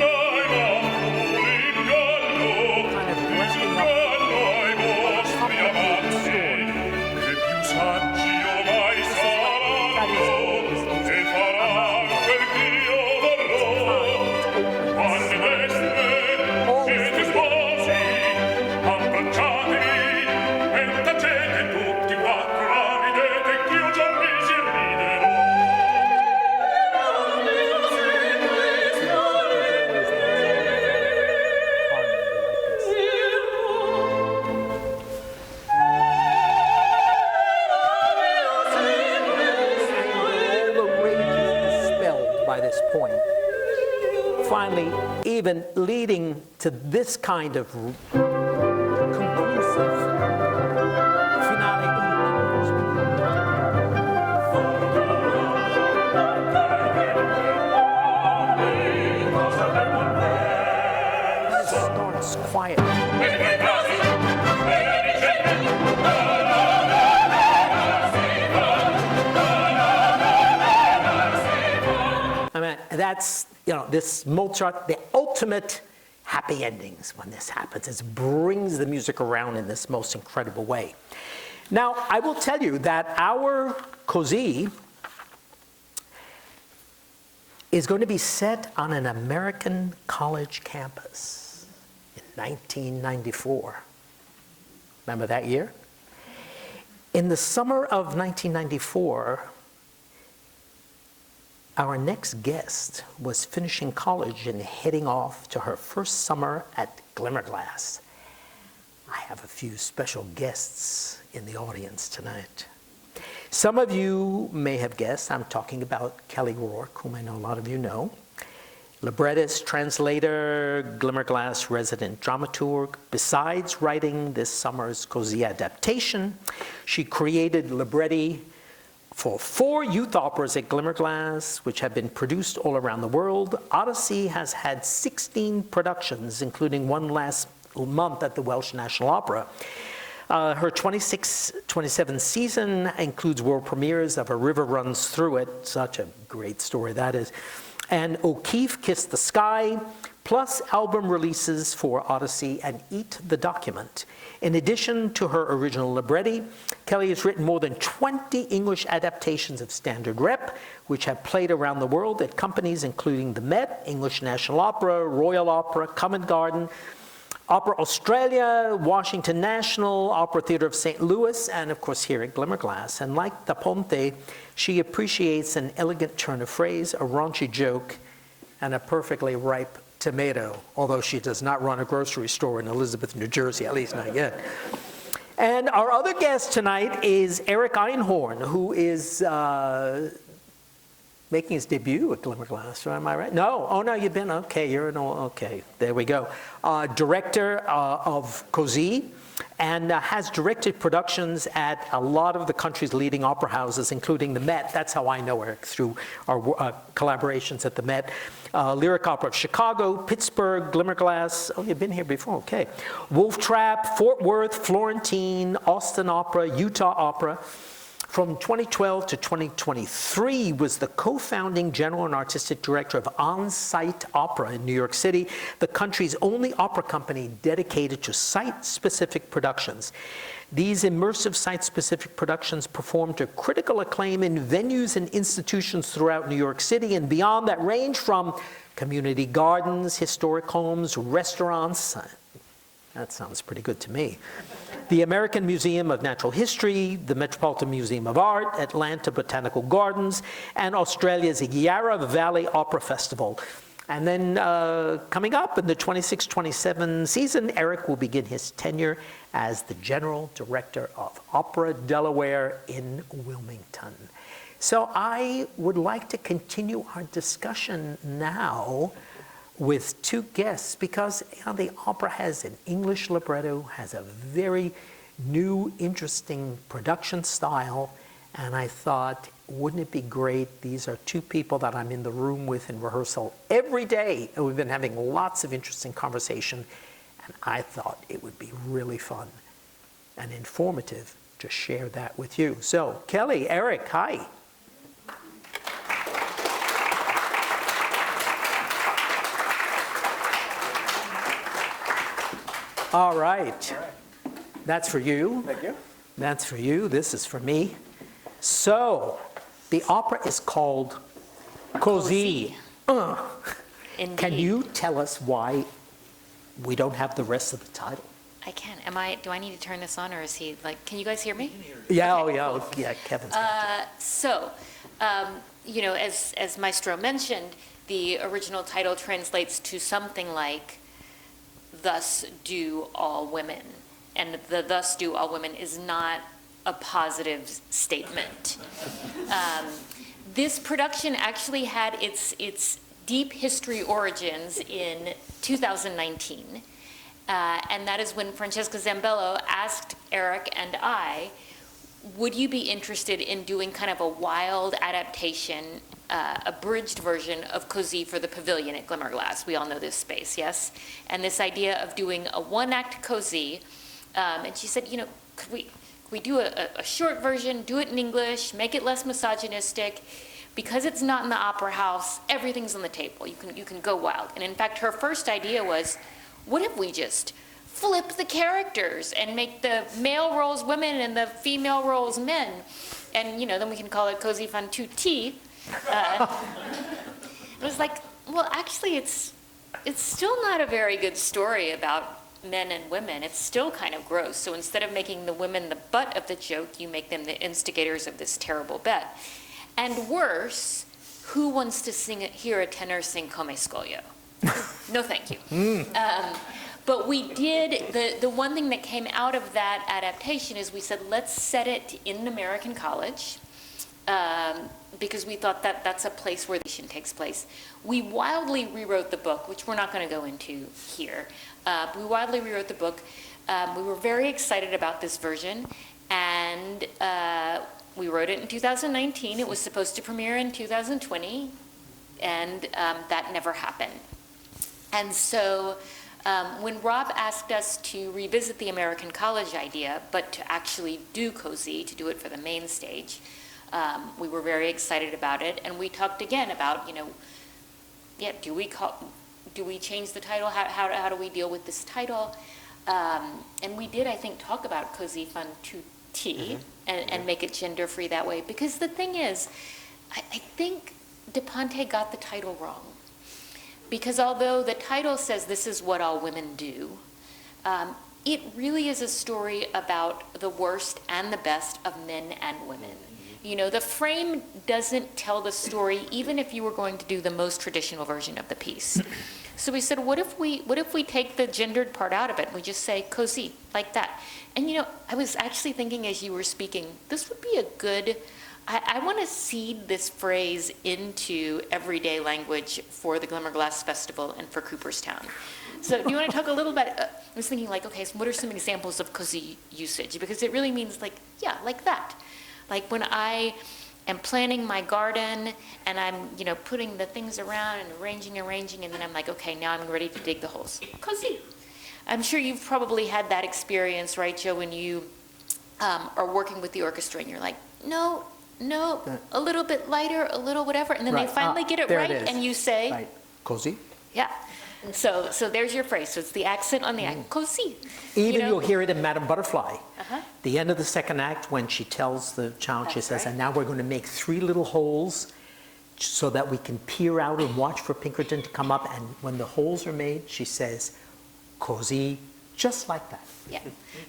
a complicated story. Finally, even leading to this kind of conclusive finale. It starts quietly. I mean, that's, you know, this Mozart, the ultimate happy endings when this happens. It brings the music around in this most incredible way. Now, I will tell you that our Cosi is going to be set on an American college campus in 1994. Remember that year? In the summer of 1994, our next guest was finishing college and heading off to her first summer at Glimmerglass. I have a few special guests in the audience tonight. Some of you may have guessed I'm talking about Kelley Rourke, whom I know a lot of you know. Librettist, translator, Glimmerglass resident dramaturg. Besides writing this summer's Cosi adaptation, she created libretti for 4 youth operas at Glimmerglass, which have been produced all around the world. Odyssey has had 16 productions, including one last month at the Welsh National Opera. Her 26-27 season includes world premieres of A River Runs Through It, such a great story that is, and O'Keeffe Kissed the Sky, plus album releases for Odyssey and Eat the Document. In addition to her original libretti, Kelley has written more than 20 English adaptations of standard rep, which have played around the world at companies including the Met, English National Opera, Royal Opera, Covent Garden, Opera Australia, Washington National, Opera Theatre of St. Louis, and of course here at Glimmerglass. And like Da Ponte, she appreciates an elegant turn of phrase, a raunchy joke, and a perfectly ripe tomato, although she does not run a grocery store in Elizabeth, New Jersey, at least not yet. And our other guest tonight is Eric Einhorn, who is making his debut at Glimmerglass, am I right? No, oh no, you've been, okay, you're an old, okay, there we go. Director of Cosi, and has directed productions at a lot of the country's leading opera houses, including the Met. That's how I know Eric, through our collaborations at the Met. Lyric Opera of Chicago, Pittsburgh, Glimmerglass. Oh, you've been here before, okay. Wolf Trap, Fort Worth, Florentine, Austin Opera, Utah Opera. From 2012 to 2023 was the co-founding general and artistic director of On-Site Opera in New York City, the country's only opera company dedicated to site-specific productions. These immersive site-specific productions perform to critical acclaim in venues and institutions throughout New York City and beyond that range from community gardens, historic homes, restaurants. That sounds pretty good to me. The American Museum of Natural History, the Metropolitan Museum of Art, Atlanta Botanical Gardens, and Australia's Yarra Valley Opera Festival. And then coming up in the 26-27 season, Eric will begin his tenure as the General Director of Opera Delaware in Wilmington. So I would like to continue our discussion now with two guests because the opera has an English libretto, has a very new, interesting production style, and I thought, wouldn't it be great? These are two people that I'm in the room with in rehearsal every day, and we've been having lots of interesting conversation, and I thought it would be really fun and informative to share that with you. So, Kelly, Eric, hi. All right. That's for you. Thank you. That's for you. This is for me. So, the opera is called Cosi. Indeed. Can you tell us why we don't have the rest of the title? I can. Do I need to turn this on, or is he like, can you guys hear me? Yeah, Okay, yeah, Kevin's got it. So, as Maestro mentioned, the original title translates to something like, "Thus do all women." And the "thus do all women" is not a positive statement. This production actually had its deep history origins in 2019. And that is when Francesca Zambello asked Eric and I, would you be interested in doing kind of a wild adaptation, abridged version of Cosi for the Pavilion at Glimmerglass? We all know this space, yes? And this idea of doing a one-act Cosi, and she said, could we do a short version, do it in English, make it less misogynistic? Because it's not in the opera house, everything's on the table. You can go wild. And in fact, her first idea was, what if we just flip the characters and make the male roles women and the female roles men? And, then we can call it Cosi fan tutti. It was like, well, actually, it's still not a very good story about men and women. It's still kind of gross. So instead of making the women the butt of the joke, you make them the instigators of this terrible bet. And worse, who wants to hear a tenor sing Come Scoglio? No, thank you. But we did, the one thing that came out of that adaptation is we said, let's set it in an American college, because we thought that that's a place where the action takes place. We wildly rewrote the book, which we're not going to go into here. We wildly rewrote the book. We were very excited about this version, and we wrote it in 2019. It was supposed to premiere in 2020, and that never happened. And so when Rob asked us to revisit the American College idea, but to actually do Cosi, to do it for the main stage, we were very excited about it. And we talked again about, do we change the title? How do we deal with this title? And we did, I think, talk about Cosi fan tutti and make it gender-free that way. Because the thing is, I think De Ponte got the title wrong. Because although the title says this is what all women do, it really is a story about the worst and the best of men and women. The frame doesn't tell the story, even if you were going to do the most traditional version of the piece. So we said, what if we take the gendered part out of it and we just say Cosi, like that? And I was actually thinking as you were speaking, this would be a good, I want to seed this phrase into everyday language for the Glimmerglass Festival and for Cooperstown. So do you want to talk a little bit, I was thinking so what are some examples of Cosi usage? Because it really means like that. Like when I am planning my garden and I'm, putting the things around and arranging, and then I'm like, okay, now I'm ready to dig the holes. Cosi. I'm sure you've probably had that experience, right, Joe, when you are working with the orchestra and you're like, no, a little bit lighter, a little whatever, and then they finally get it right, and you say, Right. Cosi. yeah. So there's your phrase. So it's the accent on the act. Cosi. Even you'll hear it in Madame Butterfly. The end of the second act, when she tells the child, she says, and now we're going to make 3 little holes so that we can peer out and watch for Pinkerton to come up. And when the holes are made, she says, Cosi, just like that. Yeah.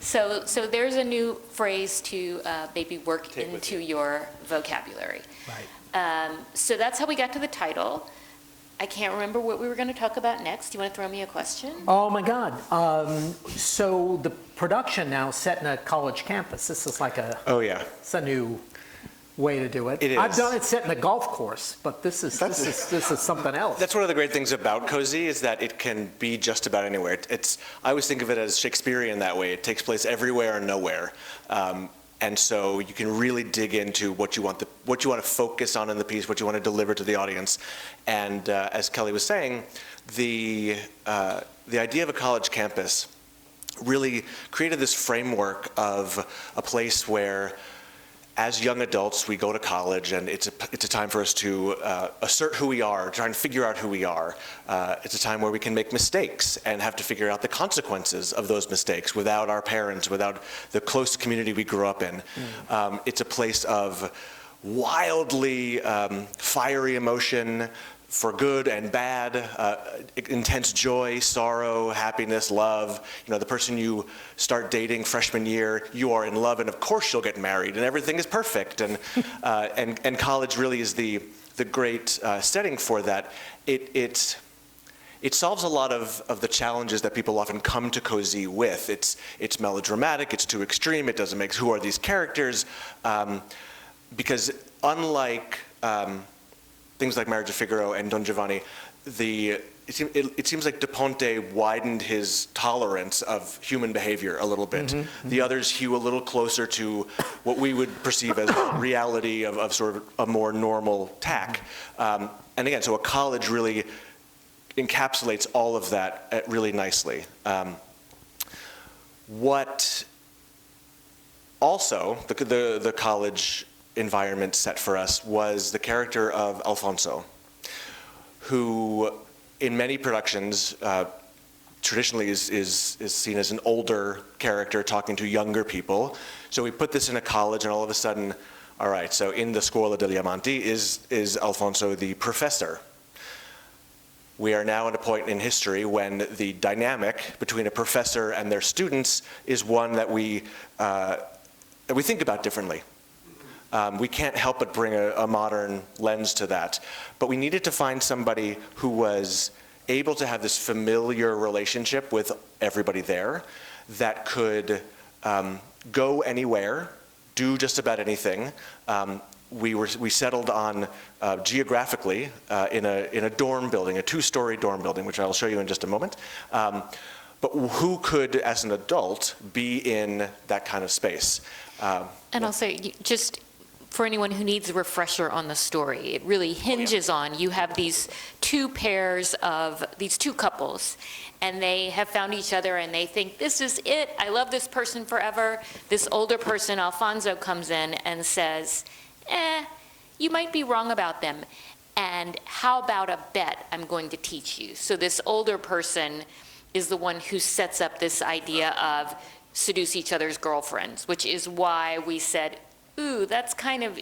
So there's a new phrase to maybe work into your vocabulary. Right. So that's how we got to the title. I can't remember what we were going to talk about next. Do you want to throw me a question? Oh my God. So the production now set in a college campus. This is like Oh, yeah. it's a new way to do it. It is. I've done it set in a golf course, but this is something else. That's one of the great things about Cosi is that it can be just about anywhere. I always think of it as Shakespearean that way. It takes place everywhere and nowhere. And so you can really dig into what you want to focus on in the piece, what you want to deliver to the audience. And as Kelly was saying, the idea of a college campus really created this framework of a place where, as young adults, we go to college, and it's a time for us to assert who we are, try and figure out who we are. It's a time where we can make mistakes and have to figure out the consequences of those mistakes without our parents, without the close community we grew up in. It's a place of wildly fiery emotion, for good and bad, intense joy, sorrow, happiness, love. You know, the person you start dating freshman year, you are in love, and of course you'll get married, and everything is perfect. And college really is the great setting for that. It solves a lot of the challenges that people often come to Cosi with. It's melodramatic, it's too extreme, it doesn't make, who are these characters? Because unlike things like Marriage of Figaro and Don Giovanni, it seems like De Ponte widened his tolerance of human behavior a little bit. The others hew a little closer to what we would perceive as reality of sort of a more normal tack. And again, so a college really encapsulates all of that really nicely. What also the college environment set for us was the character of Alfonso, who in many productions traditionally is seen as an older character talking to younger people. So we put this in a college, and all of a sudden, all right, so in the Scuola degli Amanti is Alfonso the professor. We are now at a point in history when the dynamic between a professor and their students is one that we think about differently. We can't help but bring a modern lens to that. But we needed to find somebody who was able to have this familiar relationship with everybody there, that could go anywhere, do just about anything. We settled on geographically in a dorm building, a 2-story dorm building, which I'll show you in just a moment. But who could, as an adult, be in that kind of space? And I'll say, just for anyone who needs a refresher on the story, it really hinges on, you have these two couples, and they have found each other, and they think, this is it, I love this person forever. This older person, Alfonso, comes in and says, you might be wrong about them, and how about a bet I'm going to teach you? So this older person is the one who sets up this idea of seduce each other's girlfriends, which is why we said, ooh, that's kind of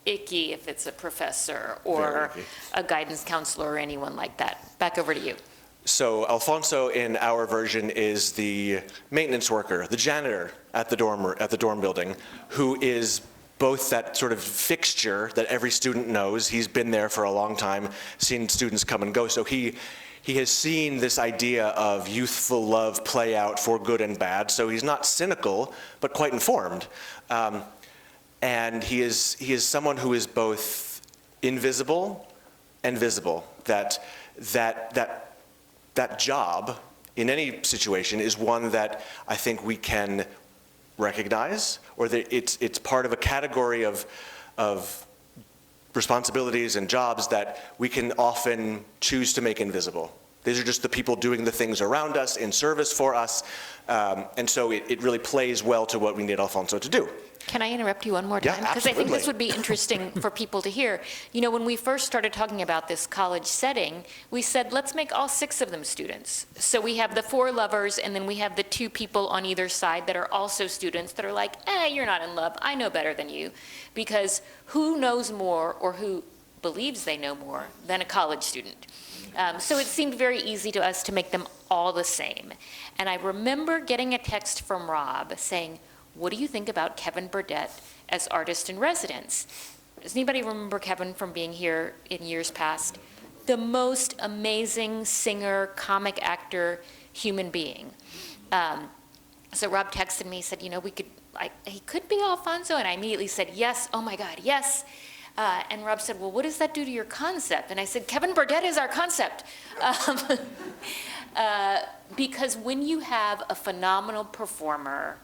icky if it's a professor or a guidance counselor or anyone like that. Back over to you. So Alfonso in our version is the maintenance worker, the janitor at the dorm building, who is both that sort of fixture that every student knows. He's been there for a long time, seen students come and go. So he has seen this idea of youthful love play out for good and bad. So he's not cynical, but quite informed. And he is someone who is both invisible and visible. That job in any situation is one that I think we can recognize, or that it's part of a category of responsibilities and jobs that we can often choose to make invisible. These are just the people doing the things around us in service for us, and so it really plays well to what we need Alfonso to do. Can I interrupt you one more time? Yeah, Because I think this absolutely. would be interesting for people to hear. You know, when we first started talking about this college setting, we said, let's make all 6 of them students. So we have the 4 lovers, and then we have the 2 people on either side that are also students that are like, you're not in love, I know better than you. Because who knows more, or who believes they know more, than a college student? So it seemed very easy to us to make them all the same. And I remember getting a text from Rob saying, what do you think about Kevin Burdett as artist in residence? Does anybody remember Kevin from being here in years past? The most amazing singer, comic actor, human being. So Rob texted me, said, we could he could be Alfonso, and I immediately said, yes, oh my God, yes. And Rob said, well, what does that do to your concept? And I said, Kevin Burdett is our concept. Because when you have a phenomenal performer,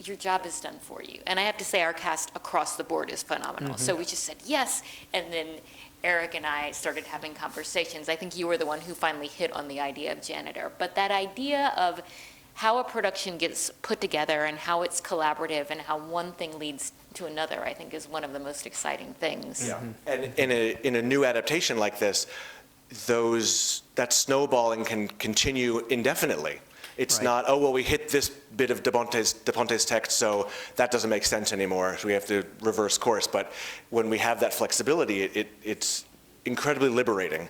your job is done for you. And I have to say our cast across the board is phenomenal. So we just said yes, and then Eric and I started having conversations. I think you were the one who finally hit on the idea of janitor. But that idea of how a production gets put together and how it's collaborative and how one thing leads to another, I think is one of the most exciting things. Yeah. And in a new adaptation like this, that snowballing can continue indefinitely. It's Right. not, oh, well, we hit this bit of De Ponte's text, so that doesn't make sense anymore, so we have to reverse course. But when we have that flexibility, it's incredibly liberating.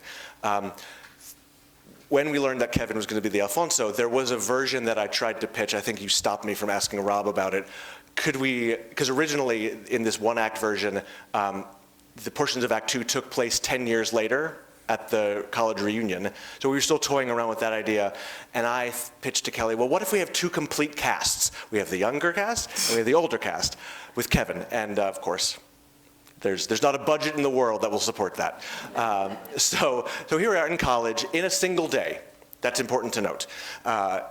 When we learned that Kevin was going to be the Alfonso, there was a version that I tried to pitch. I think you stopped me from asking Rob about it. Could we, because originally in this one-act version, the portions of Act 2 took place 10 years later at the college reunion. So we were still toying around with that idea. And I pitched to Kelley, well, what if we have two complete casts? We have the younger cast and we have the older cast with Kevin. And of course, there's not a budget in the world that will support that. So here we are in college in a single day. That's important to note.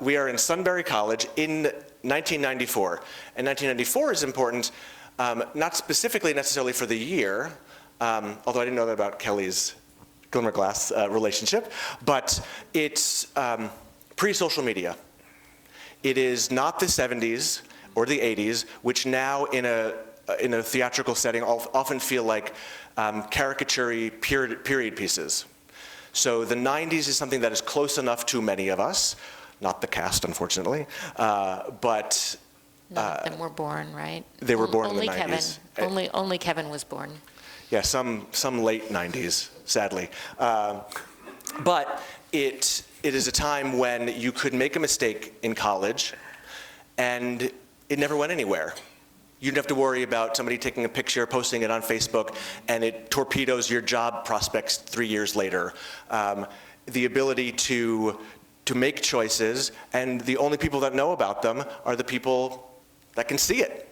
We are in Sunbury College in 1994. And 1994 is important, not specifically necessarily for the year, although I didn't know that about Kelley's Glimmerglass relationship, but it's pre-social media. It is not the 70s or the 80s, which now in a theatrical setting often feel like caricature-y period pieces. So the 90s is something that is close enough to many of us, not the cast, unfortunately, but None of them were born, right? They were born in the Only Kevin. 90s. Only Kevin was born. Yeah, some late 90s, sadly. But it is a time when you could make a mistake in college and it never went anywhere. You didn't have to worry about somebody taking a picture, posting it on Facebook, and it torpedoes your job prospects 3 years later. The ability to make choices, and the only people that know about them are the people that can see it.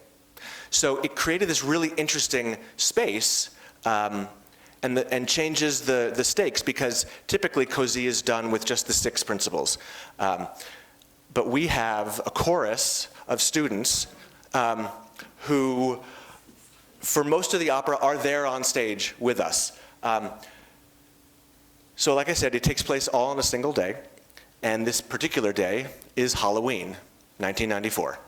So it created this really interesting space and changes the stakes, because typically Cosi is done with just the 6 principles. But we have a chorus of students who, for most of the opera, are there on stage with us. So like I said, it takes place all on a single day, and this particular day is Halloween, 1994.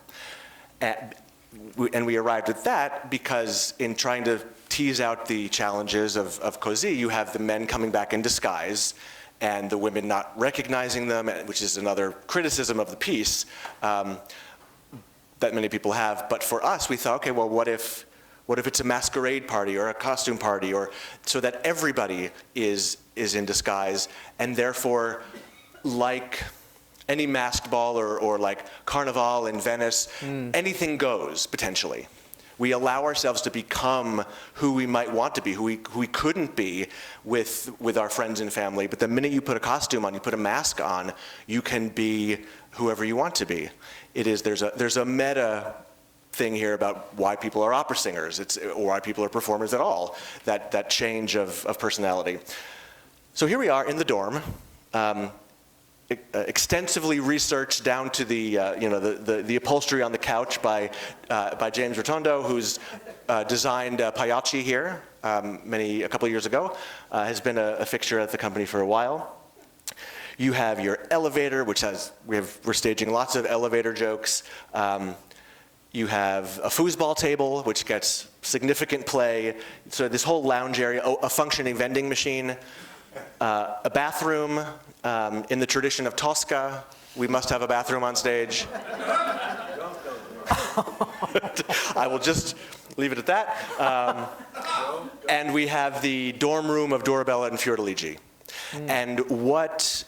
And we arrived at that because in trying to tease out the challenges of Cosi, you have the men coming back in disguise and the women not recognizing them, which is another criticism of the piece that many people have. But for us, we thought, okay, well, what if it's a masquerade party or a costume party, or so that everybody is in disguise, and therefore, like any masked ball or like Carnival in Venice, anything goes, potentially. We allow ourselves to become who we might want to be, who we couldn't be with our friends and family. But the minute you put a costume on, you put a mask on, you can be whoever you want to be. There's a meta thing here about why people are opera singers, or why people are performers at all, that change of personality. So here we are in the dorm, extensively researched down to the upholstery on the couch by James Rotondo, who's designed Pagliacci here a couple of years ago, has been a fixture at the company for a while. You have your elevator, which we're staging lots of elevator jokes. You have a foosball table, which gets significant play. So this whole lounge area, a functioning vending machine, a bathroom. In the tradition of Tosca, we must have a bathroom on stage. I will just leave it at that. And we have the dorm room of Dorabella and Fiordiligi. And what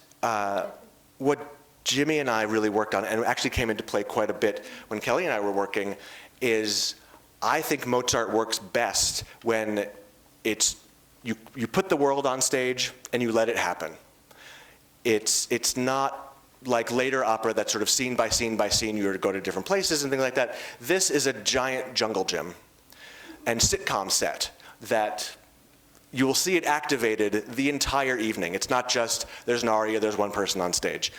Jimmy and I really worked on, and actually came into play quite a bit when Kelley and I were working, is I think Mozart works best when you put the world on stage and you let it happen. It's not like later opera that's sort of scene by scene by scene, you were to go to different places and things like that. This is a giant jungle gym and sitcom set that you will see it activated the entire evening. It's not just there's an aria, there's one person on stage.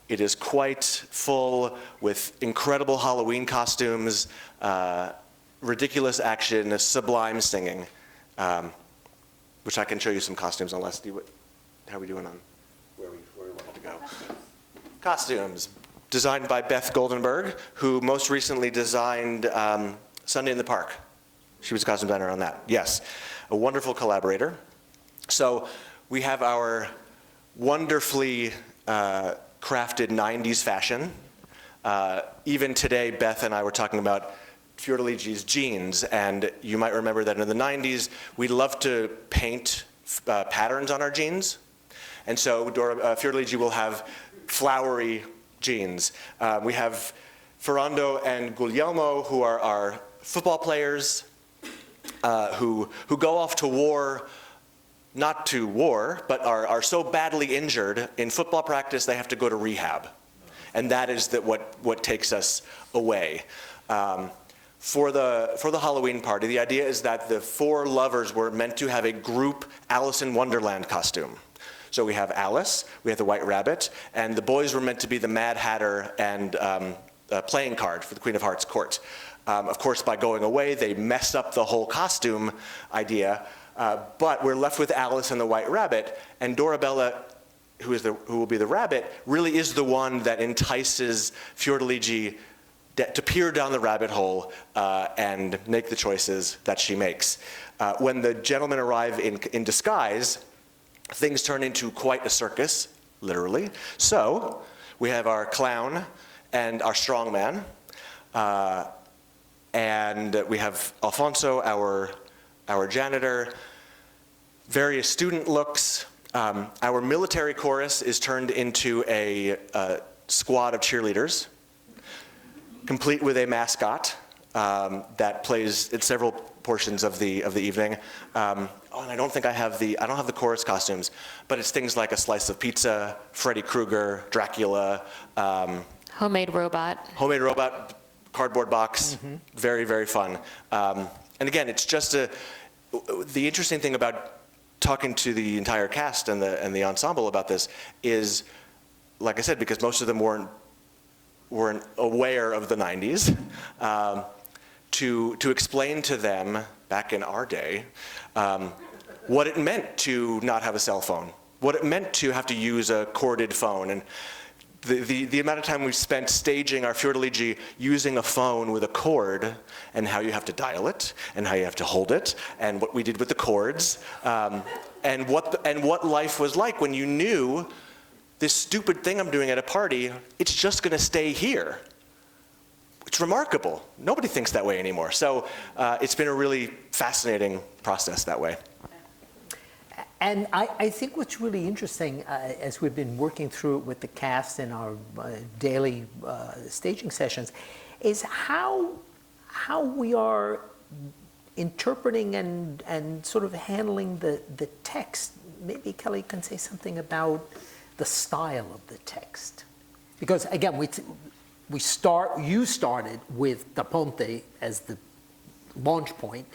It is quite full with incredible Halloween costumes, ridiculous action, sublime singing, which I can show you some costumes unless, how are we doing on where we wanted to go? Costumes, designed by Beth Goldenberg, who most recently designed Sunday in the Park. She was a costume designer on that, yes. A wonderful collaborator. So we have our wonderfully crafted 90s fashion. Even today, Beth and I were talking about Fiordaligi's jeans, and you might remember that in the 90s, we loved to paint patterns on our jeans. And so Fiordaligi will have flowery jeans. We have Ferrando and Guglielmo, who are our football players, who go off to war, not to war, but are so badly injured in football practice they have to go to rehab. And that is what takes us away. For the Halloween party, the idea is that the four lovers were meant to have a group Alice in Wonderland costume. So we have Alice, we have the White Rabbit, and the boys were meant to be the Mad Hatter and a playing card for the Queen of Hearts court. Of course, by going away, they mess up the whole costume idea, but we're left with Alice and the White Rabbit, and Dorabella, who will be the rabbit, really is the one that entices Fiordaligi to peer down the rabbit hole and make the choices that she makes. When the gentlemen arrive in disguise, things turn into quite a circus, literally. So we have our clown and our strongman, and we have Alfonso, our janitor, various student looks. Our military chorus is turned into a squad of cheerleaders, complete with a mascot that plays in several portions of the evening. And I don't think I don't have the chorus costumes, but it's things like a slice of pizza, Freddy Krueger, Dracula. Homemade robot. Homemade robot, cardboard box, very, very fun. And again, it's just the interesting thing about talking to the entire cast and the ensemble about this is, like I said, because most of them weren't aware of the 90s, to explain to them back in our day what it meant to not have a cell phone, what it meant to have to use a corded phone, and the amount of time we've spent staging our Fiordaligi using a phone with a cord, and how you have to dial it, and how you have to hold it, and what we did with the cords, and what life was like when you knew this stupid thing I'm doing at a party, it's just going to stay here. It's remarkable. Nobody thinks that way anymore. So it's been a really fascinating process that way. And I think what's really interesting, as we've been working through it with the cast in our daily staging sessions, is how we are interpreting and sort of handling the text. Maybe Kelley can say something about the style of the text. Because again, you started with Da Ponte as the launch point,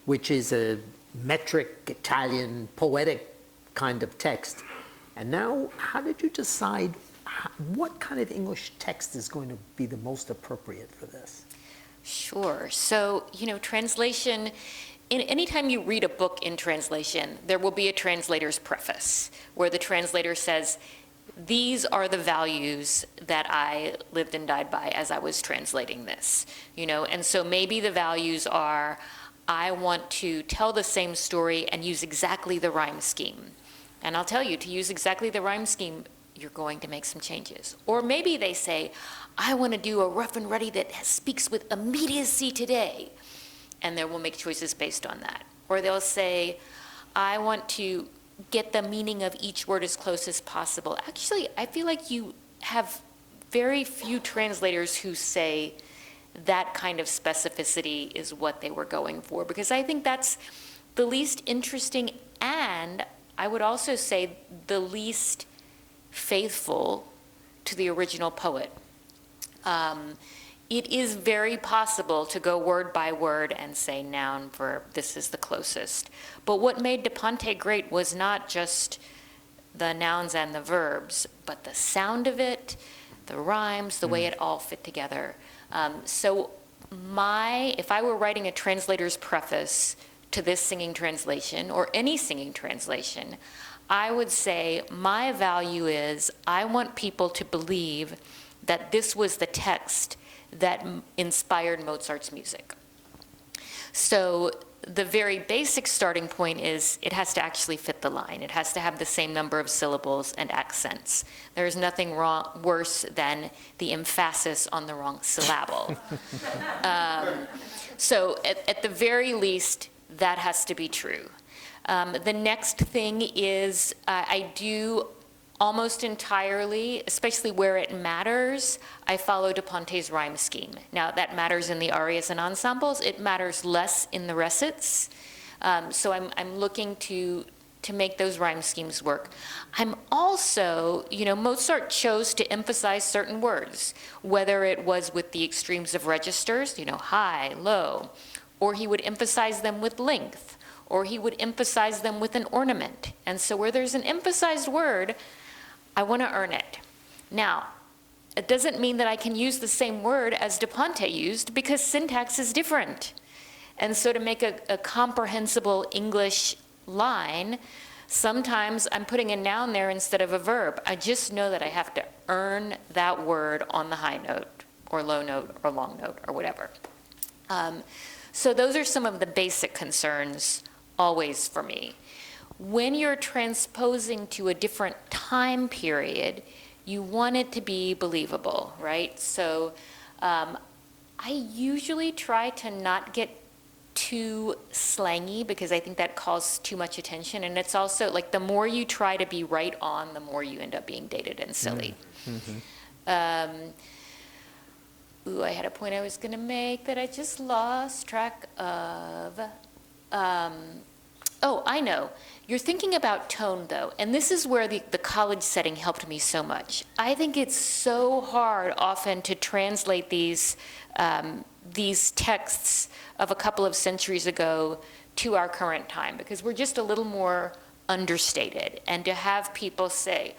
which is a metric, Italian, poetic kind of text. And now, how did you decide what kind of English text is going to be the most appropriate for this? Sure. So, translation, anytime you read a book in translation, there will be a translator's preface where the translator says, these are the values that I lived and died by as I was translating this, and so maybe the values are, I want to tell the same story and use exactly the rhyme scheme. And I'll tell you, to use exactly the rhyme scheme, you're going to make some changes. Or maybe they say, I want to do a rough and ready that speaks with immediacy today. And then we'll make choices based on that. Or they'll say, I want to get the meaning of each word as close as possible. Actually, I feel like you have very few translators who say that kind of specificity is what they were going for, because I think that's the least interesting, and I would also say the least faithful to the original poet. It is very possible to go word by word and say noun, verb, this is the closest. But what made De Ponte great was not just the nouns and the verbs, but the sound of it, the rhymes, the way it all fit together. If I were writing a translator's preface to this singing translation, or any singing translation, I would say my value is I want people to believe that this was the text that inspired Mozart's music. So the very basic starting point is it has to actually fit the line. It has to have the same number of syllables and accents. There's nothing worse than the emphasis on the wrong syllable. So at the very least, that has to be true. The next thing is I do almost entirely, especially where it matters, I follow De Ponte's rhyme scheme. Now, that matters in the arias and ensembles. It matters less in the recits. So I'm looking to make those rhyme schemes work. I'm also, Mozart chose to emphasize certain words, whether it was with the extremes of registers, high, low, or he would emphasize them with length, or he would emphasize them with an ornament. And so where there's an emphasized word, I want to earn it. Now, it doesn't mean that I can use the same word as De Ponte used, because syntax is different. And so to make a comprehensible English line, sometimes I'm putting a noun there instead of a verb. I just know that I have to earn that word on the high note, or low note, or long note, or whatever. So those are some of the basic concerns always for me. When you're transposing to a different time period, you want it to be believable, right? So I usually try to not get too slangy, because I think that calls too much attention. And it's also like the more you try to be right on, the more you end up being dated and silly. I had a point I was going to make that I just lost track of. Oh, I know. You're thinking about tone, though, and this is where the college setting helped me so much. I think it's so hard often to translate these texts of a couple of centuries ago to our current time, because we're just a little more understated. And to have people say,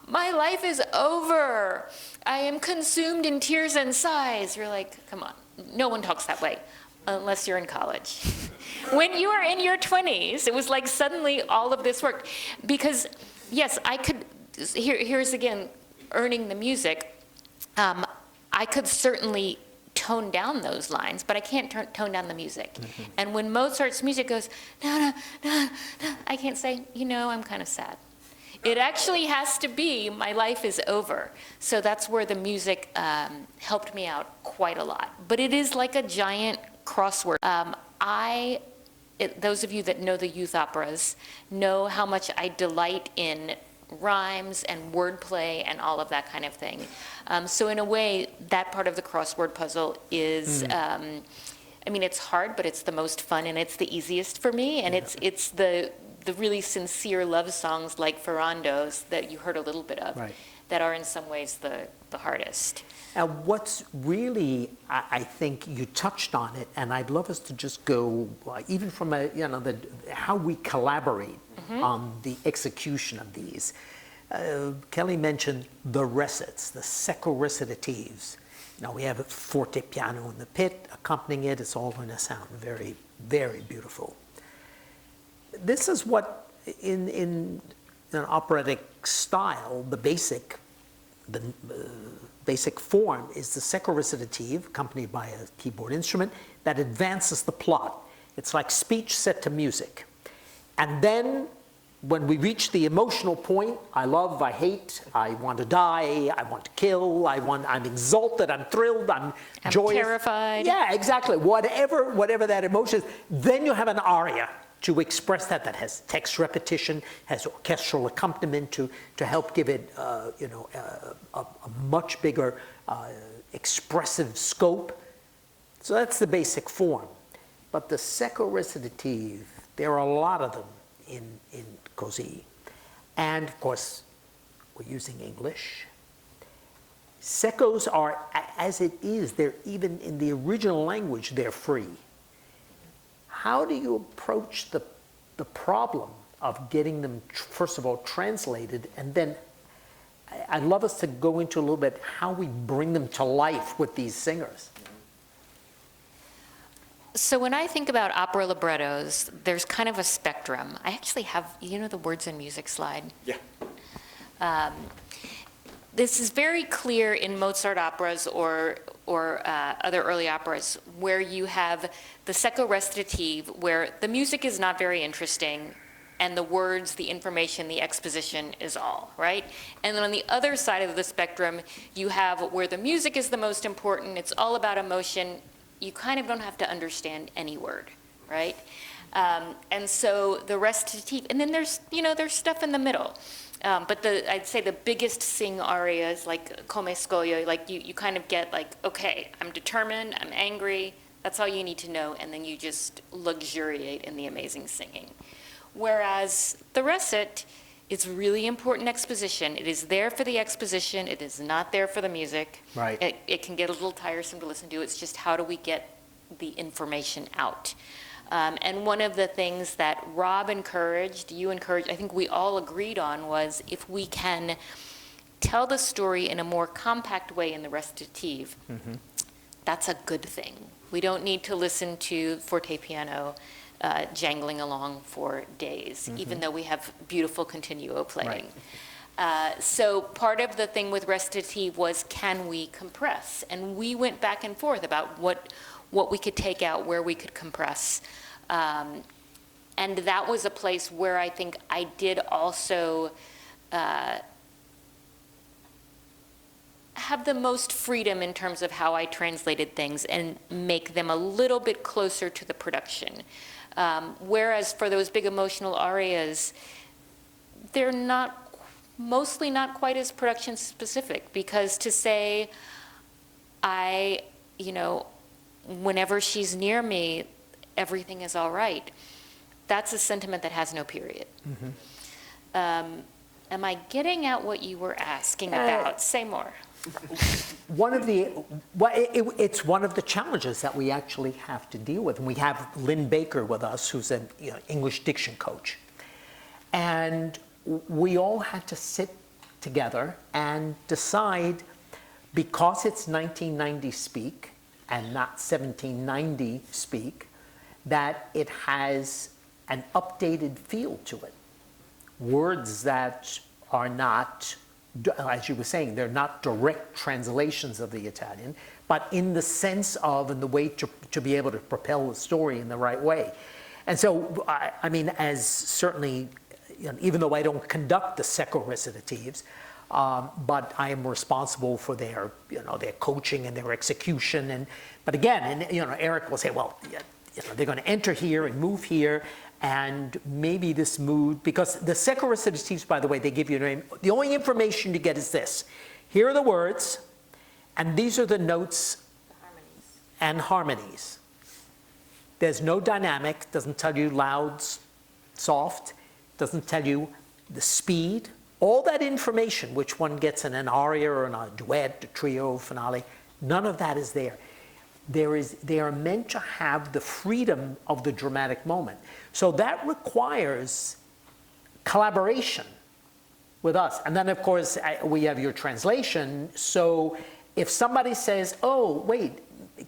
my life is over, I am consumed in tears and sighs, you're like, come on, no one talks that way, unless you're in college. When you were in your 20s, it was like suddenly all of this worked. Because, yes, I could, here's again, earning the music. I could certainly tone down those lines, but I can't tone down the music. And when Mozart's music goes, no, I can't say, I'm kind of sad. It actually has to be, my life is over. So that's where the music helped me out quite a lot. But it is like a giant crossword. Those of you that know the youth operas know how much I delight in rhymes and wordplay and all of that kind of thing. So in a way, that part of the crossword puzzle is, it's hard, but it's the most fun and it's the easiest for me. And it's the really sincere love songs like Ferrando's that you heard a little bit of, right, that are in some ways the hardest. And what's really, I think you touched on it, and I'd love us to just go, even from how we collaborate on the execution of these. Kelly mentioned the recits, the secco recitatives. Now we have a forte piano in the pit, accompanying it, it's all going to sound very, very beautiful. This is what, in an operatic style, the basic form is the secco recitative, accompanied by a keyboard instrument, that advances the plot. It's like speech set to music. And then, when we reach the emotional point, I love, I hate, I want to die, I want to kill, I'm exalted, I'm thrilled, I'm joyous. I'm terrified. Yeah, exactly. Whatever that emotion is, then you have an aria to express that has text repetition, has orchestral accompaniment to help give it a much bigger expressive scope. So that's the basic form. But the secco recitative, there are a lot of them in Cosi. And of course, we're using English. Secos are, as it is, they're even in the original language, they're free. How do you approach the problem of getting them, first of all, translated, and then I'd love us to go into a little bit how we bring them to life with these singers. So when I think about opera librettos, there's kind of a spectrum. I actually have, the words and music slide? Yeah. This is very clear in Mozart operas or other early operas, where you have the secco recitative, where the music is not very interesting, and the words, the information, the exposition is all, right? And then on the other side of the spectrum, you have where the music is the most important, it's all about emotion, you kind of don't have to understand any word, right? And so the recitative, and then there's stuff in the middle. But I'd say the biggest sing arias, like Come Scoglio, like you kind of get like, okay, I'm determined, I'm angry, that's all you need to know, and then you just luxuriate in the amazing singing. Whereas the recit is really important exposition. It is there for the exposition, it is not there for the music. Right. It can get a little tiresome to listen to, it's just how do we get the information out? And one of the things that Rob encouraged, you encouraged, I think we all agreed on, was if we can tell the story in a more compact way in the recitative, that's a good thing. We don't need to listen to forte piano jangling along for days, even though we have beautiful continuo playing. Right. So part of the thing with recitative was, can we compress? And we went back and forth about what we could take out, where we could compress. And that was a place where I think I did also have the most freedom in terms of how I translated things and make them a little bit closer to the production. Whereas for those big emotional arias, they're mostly not quite as production specific, because to say, whenever she's near me, everything is all right, that's a sentiment that has no period. Am I getting at what you were asking about? Say more. It's one of the challenges that we actually have to deal with. And we have Lynn Baker with us, who's an English diction coach. And we all had to sit together and decide, because it's 1990 speak and not 1790 speak, that it has an updated feel to it. Words that are not, as you were saying, they're not direct translations of the Italian, but in the sense of, and the way to be able to propel the story in the right way. And so, I mean, as certainly, even though I don't conduct the secco recitatives, but I am responsible for their coaching and their execution. But again, Eric will say, well, they're going to enter here and move here, and maybe this mood, because the secco recitatives, by the way, they give you a name. The only information you get is this: here are the words, and these are the notes and harmonies. There's no dynamic, doesn't tell you loud, soft, doesn't tell you the speed. All that information which one gets in an aria or in a duet, a trio, finale, none of that is there. They are meant to have the freedom of the dramatic moment. So that requires collaboration with us. And then, of course, we have your translation. So if somebody says, oh, wait,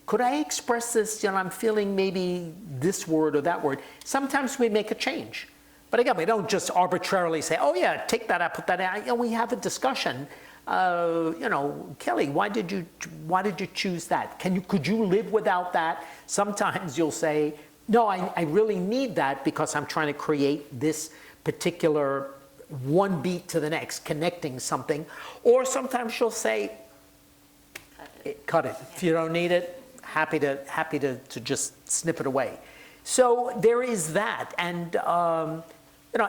could I express this? I'm feeling maybe this word or that word. Sometimes we make a change. But again, we don't just arbitrarily say, oh, yeah, take that out, put that out. We have a discussion. Kelley, why did you choose that? Could you live without that? Sometimes you'll say, no, I really need that because I'm trying to create this particular one beat to the next, connecting something. Or sometimes you'll say, cut it. If you don't need it, happy to just snip it away. So there is that. And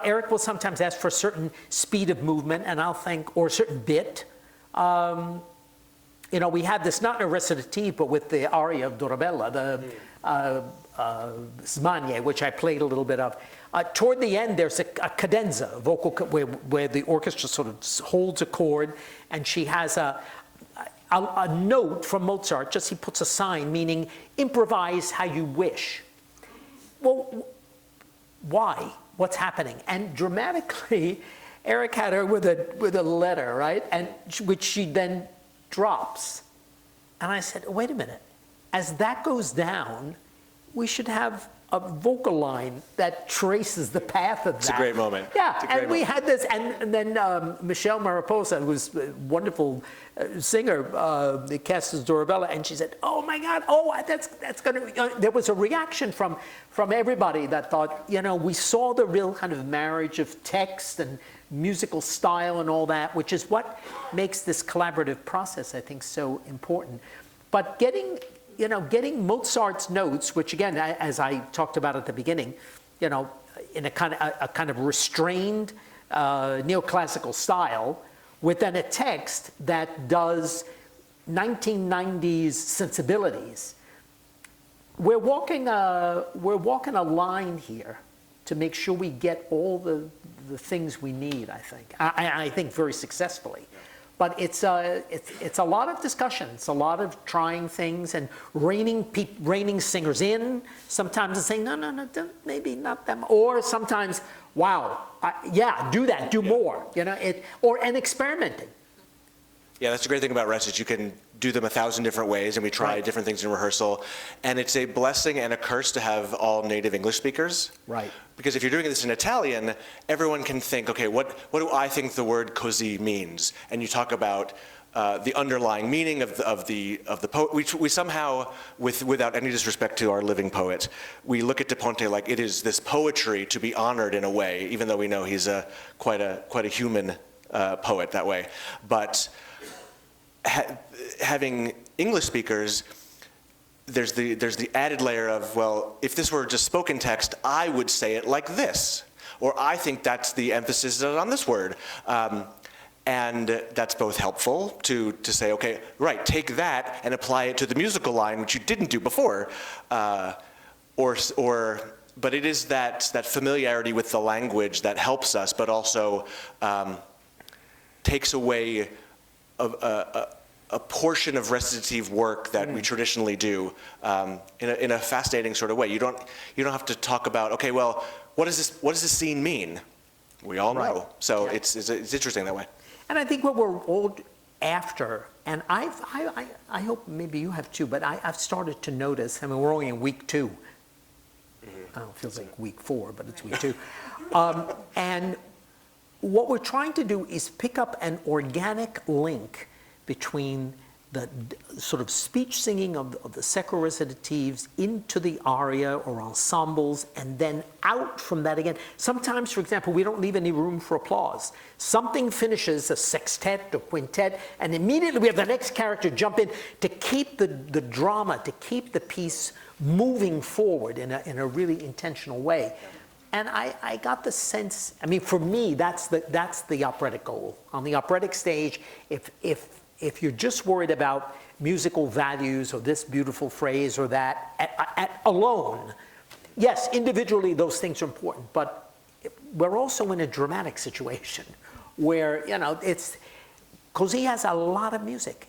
Eric will sometimes ask for a certain speed of movement, and I'll think, or a certain bit. We had this not in a recitative, but with the aria of Dorabella, the Smanie, which I played a little bit of. Toward the end, there's a cadenza, where the orchestra sort of holds a chord, and she has a note from Mozart, just he puts a sign meaning improvise how you wish. Well, why? What's happening? And dramatically, Eric had her with a letter, right? And which she then drops. And I said, wait a minute. As that goes down, we should have a vocal line that traces the path of that. It's a great moment. Yeah, It's a great and we moment. had this, and then Michelle Mariposa, who's a wonderful singer, cast as Dorabella, and she said, "Oh my God, that's going to." There was a reaction from everybody that thought, we saw the real kind of marriage of text and musical style and all that, which is what makes this collaborative process, I think, so important. But getting Mozart's notes, which again, as I talked about at the beginning, in a kind of restrained neoclassical style, with then a text that does 1990s sensibilities. We're walking a line here to make sure we get all the things we need, I think. I think very successfully. But it's a lot of discussion. It's a lot of trying things and reining singers in. Sometimes and saying, no, maybe not them. Or sometimes, wow, yeah, do that, do more. And experimenting. Yeah, that's the great thing about recitals. You can do them 1,000 different ways, and we try Right. different things in rehearsal. And it's a blessing and a curse to have all native English speakers. Right. Because if you're doing this in Italian, everyone can think, okay, what do I think the word Cosi means? And you talk about the underlying meaning of the poet. We somehow, without any disrespect to our living poet, we look at De Ponte like it is this poetry to be honored in a way, even though we know he's quite a human poet that way. But having English speakers, there's the added layer of, well, if this were just spoken text, I would say it like this, or I think that's the emphasis on this word. And that's both helpful to say, okay, right, take that and apply it to the musical line, which you didn't do before, but it is that familiarity with the language that helps us, but also takes away a portion of recitative work that we traditionally do in a fascinating sort of way. You don't have to talk about, okay, well, what does this scene mean? We all know. Right. So Yeah. it's interesting that way. And I think what we're all after, and I hope maybe you have too, but I've started to notice, we're only in week 2. I don't know, it feels like week 4, but it's week 2. And what we're trying to do is pick up an organic link between the sort of speech singing of the sacro recitatives into the aria or ensembles, and then out from that again. Sometimes, for example, we don't leave any room for applause. Something finishes, a sextet or quintet, and immediately we have the next character jump in to keep the drama, to keep the piece moving forward in a really intentional way. And I got the sense, for me, that's the operatic goal. On the operatic stage, if you're just worried about musical values or this beautiful phrase or that alone, yes, individually those things are important, but we're also in a dramatic situation where, Cosi has a lot of music.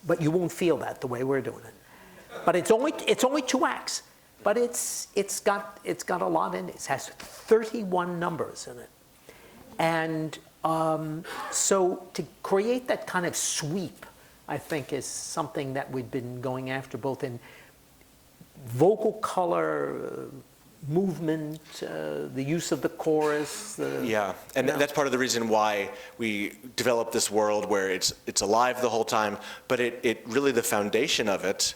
But you won't feel that the way we're doing it. But it's only 2 acts, but it's got a lot in it. It has 31 numbers in it. And so to create that kind of sweep, I think, is something that we've been going after, both in vocal color, movement, the use of the chorus. That's part of the reason why we developed this world where it's alive the whole time, but it really, the foundation of it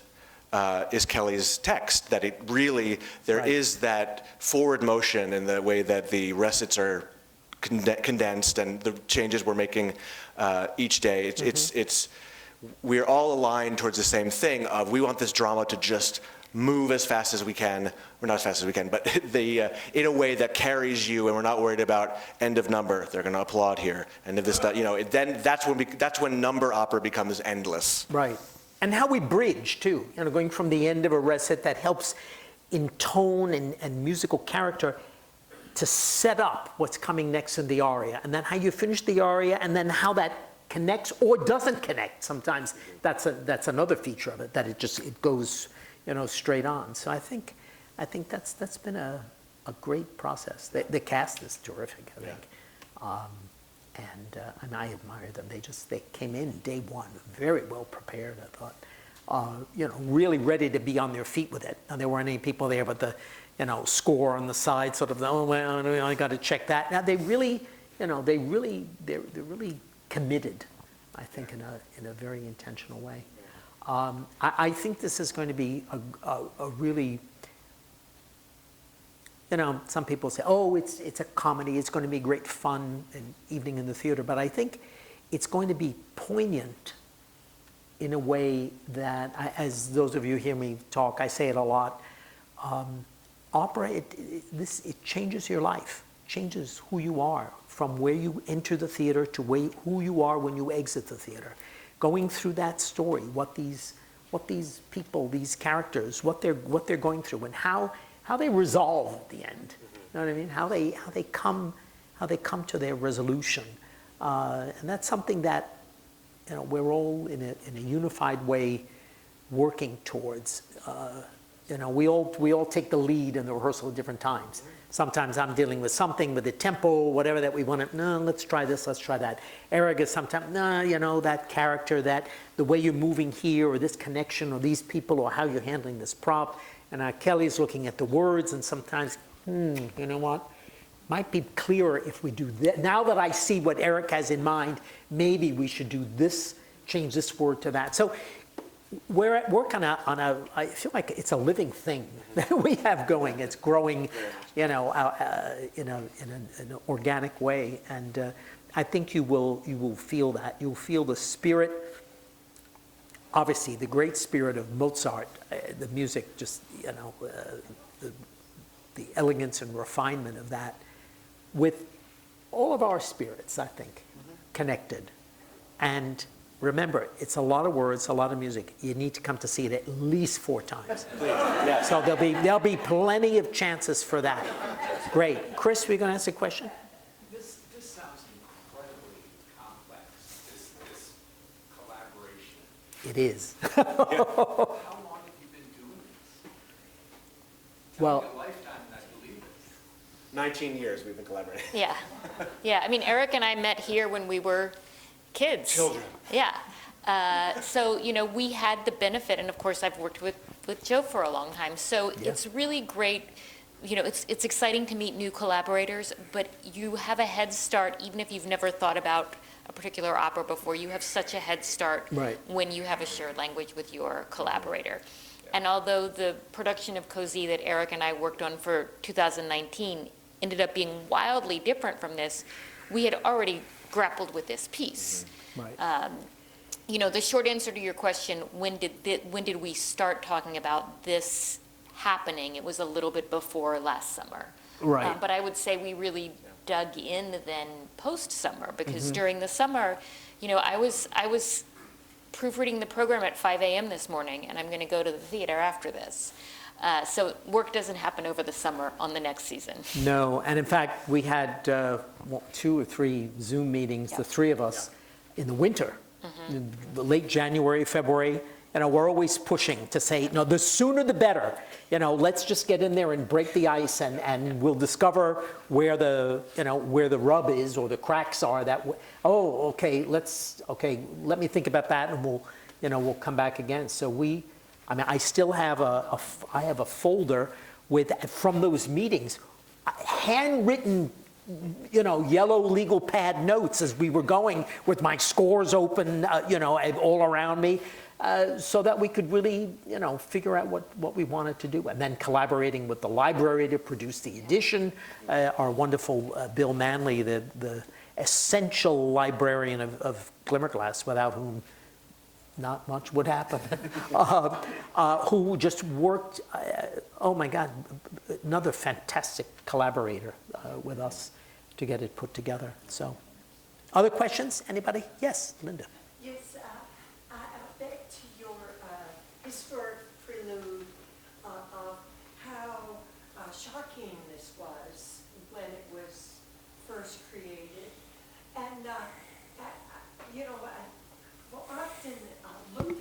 is Kelley's text, that it really, there Right. is that forward motion in the way that the recits are condensed and the changes we're making each day. We're all aligned towards the same thing of we want this drama to just move as fast as we can, or not as fast as we can, but in a way that carries you, and we're not worried about end of number. They're going to applaud here, and if this, then that's when number opera becomes endless. Right. And how we bridge too, going from the end of a recit that helps in tone and musical character to set up what's coming next in the aria, and then how you finish the aria, and then how that connects or doesn't connect. Sometimes that's another feature of it, that it goes, straight on. So I think that's been a great process. The cast is terrific, I think. And I admire them. They came in day one very well prepared, I thought. Really ready to be on their feet with it. Now, there weren't any people there, but the, score on the side, sort of, oh, well, I got to check that. Now, they're really committed, I think, in a very intentional way. I think this is going to be a really, some people say, oh, it's a comedy, it's going to be great fun, an evening in the theater, but I think it's going to be poignant in a way that, as those of you who hear me talk, I say it a lot, opera, it changes your life, changes who you are from where you enter the theater to who you are when you exit the theater. Going through that story, what these people, these characters, what they're going through, and how they resolve at the end. You know what I mean? How they come to their resolution, and that's something that we're all in a unified way working towards. We all take the lead in the rehearsal at different times. Sometimes I'm dealing with something with the tempo, whatever that we want to, no, let's try this, let's try that. Eric is sometimes, no, that character, that the way you're moving here, or this connection, or these people, or how you're handling this prop. And Kelly's looking at the words, and sometimes, you know what? Might be clearer if we do that. Now that I see what Eric has in mind, maybe we should do this, change this word to that. So we're at work on I feel like it's a living thing that we have going. It's growing, in an organic way. And I think you will feel that. You'll feel the spirit, obviously the great spirit of Mozart, the music, just, the elegance and refinement of that, with all of our spirits, I think, connected. And remember, it's a lot of words, a lot of music. You need to come to see it at least 4 times. Yes. So there'll be plenty of chances for that. Great. Chris, we're going to ask a question? This sounds incredibly complex, this collaboration. It is. How long have you been doing this? Well, A lifetime, I believe it. 19 years we've been collaborating. Yeah. Yeah, I mean, Eric and I met here when we were kids. Children. Yeah. So, we had the benefit, and of course, I've worked with Joe for a long time, so it's really great. It's exciting to meet new collaborators, but you have a head start, even if you've never thought about a particular opera before. You have such a head start when you have a shared language with your collaborator. And although the production of Cosi that Eric and I worked on for 2019 ended up being wildly different from this, we had already grappled with this piece. right. The short answer to your question, when did we start talking about this happening? It was a little bit before last summer. Right. But I would say we really dug in then post-summer, because during the summer, I was proofreading the program at 5 a.m. this morning, and I'm going to go to the theater after this. So work doesn't happen over the summer on the next season. No, and in fact, we had 2 or 3 Zoom meetings, the 3 of us, in the winter, in the late January, February. We're always pushing to say, no, the sooner the better. Let's just get in there and break the ice, and we'll discover where the rub is, or the cracks are. Let me think about that, and we'll come back again. So I still have I have a folder from those meetings, handwritten, yellow legal pad notes as we were going, with my scores open, all around me, so that we could really, figure out what we wanted to do. And then collaborating with the library to produce the edition, our wonderful Bill Manley, the essential librarian of Glimmerglass, without whom not much would happen, who just worked, oh my God, another fantastic collaborator with us to get it put together. So, other questions? Anybody? Yes, Linda. Yes, back to your historic prelude of how shocking this was when it was first created. And, often look at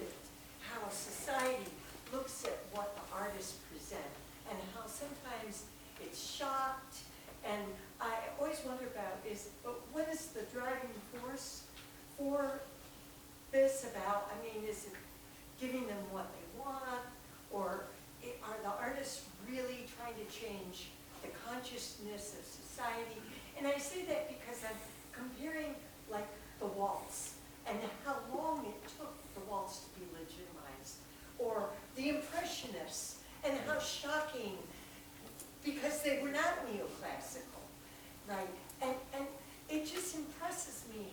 how society looks at what the artists present and how sometimes it's shocked. And I always wonder about what is the driving force for this about? I mean, is it giving them what they want, or are the artists really trying to change the consciousness of society? And I say that because I'm comparing like the waltz and how long it took the waltz to be legitimized, or the Impressionists and how shocking, because they were not neoclassical, right? And it just impresses me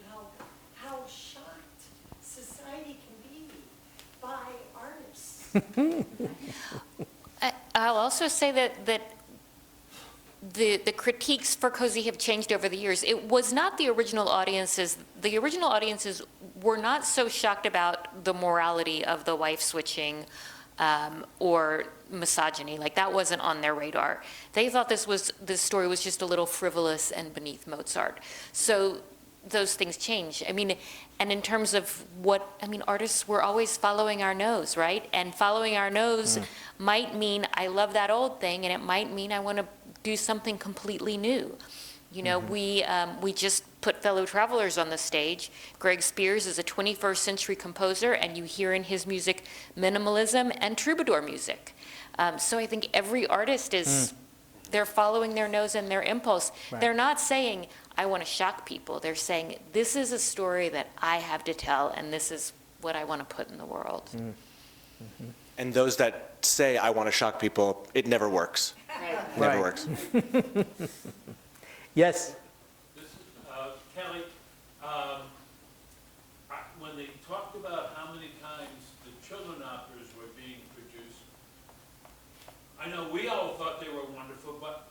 how shocked society can be by artists. I'll also say that the critiques for Cosi have changed over the years. It was not the original audiences. The original audiences were not so shocked about the morality of the wife switching or misogyny. Like, that wasn't on their radar. They thought this story was just a little frivolous and beneath Mozart. So those things change. I mean, and in terms of artists were always following our nose, right? And following our nose might mean I love that old thing, and it might mean I want to do something completely new. You know, we just put Fellow Travelers on the stage. Greg Spears is a 21st century composer, and you hear in his music minimalism and troubadour music. So I think every artist is, they're following their nose and their impulse. Right. They're not saying, I want to shock people. They're saying, this is a story that I have to tell, and this is what I want to put in the world. And those that say, I want to shock people, it never works. Never Right. works. Yes? This is Kelly. When they talked about how many times the children operas were being produced, I know we all thought they were wonderful, but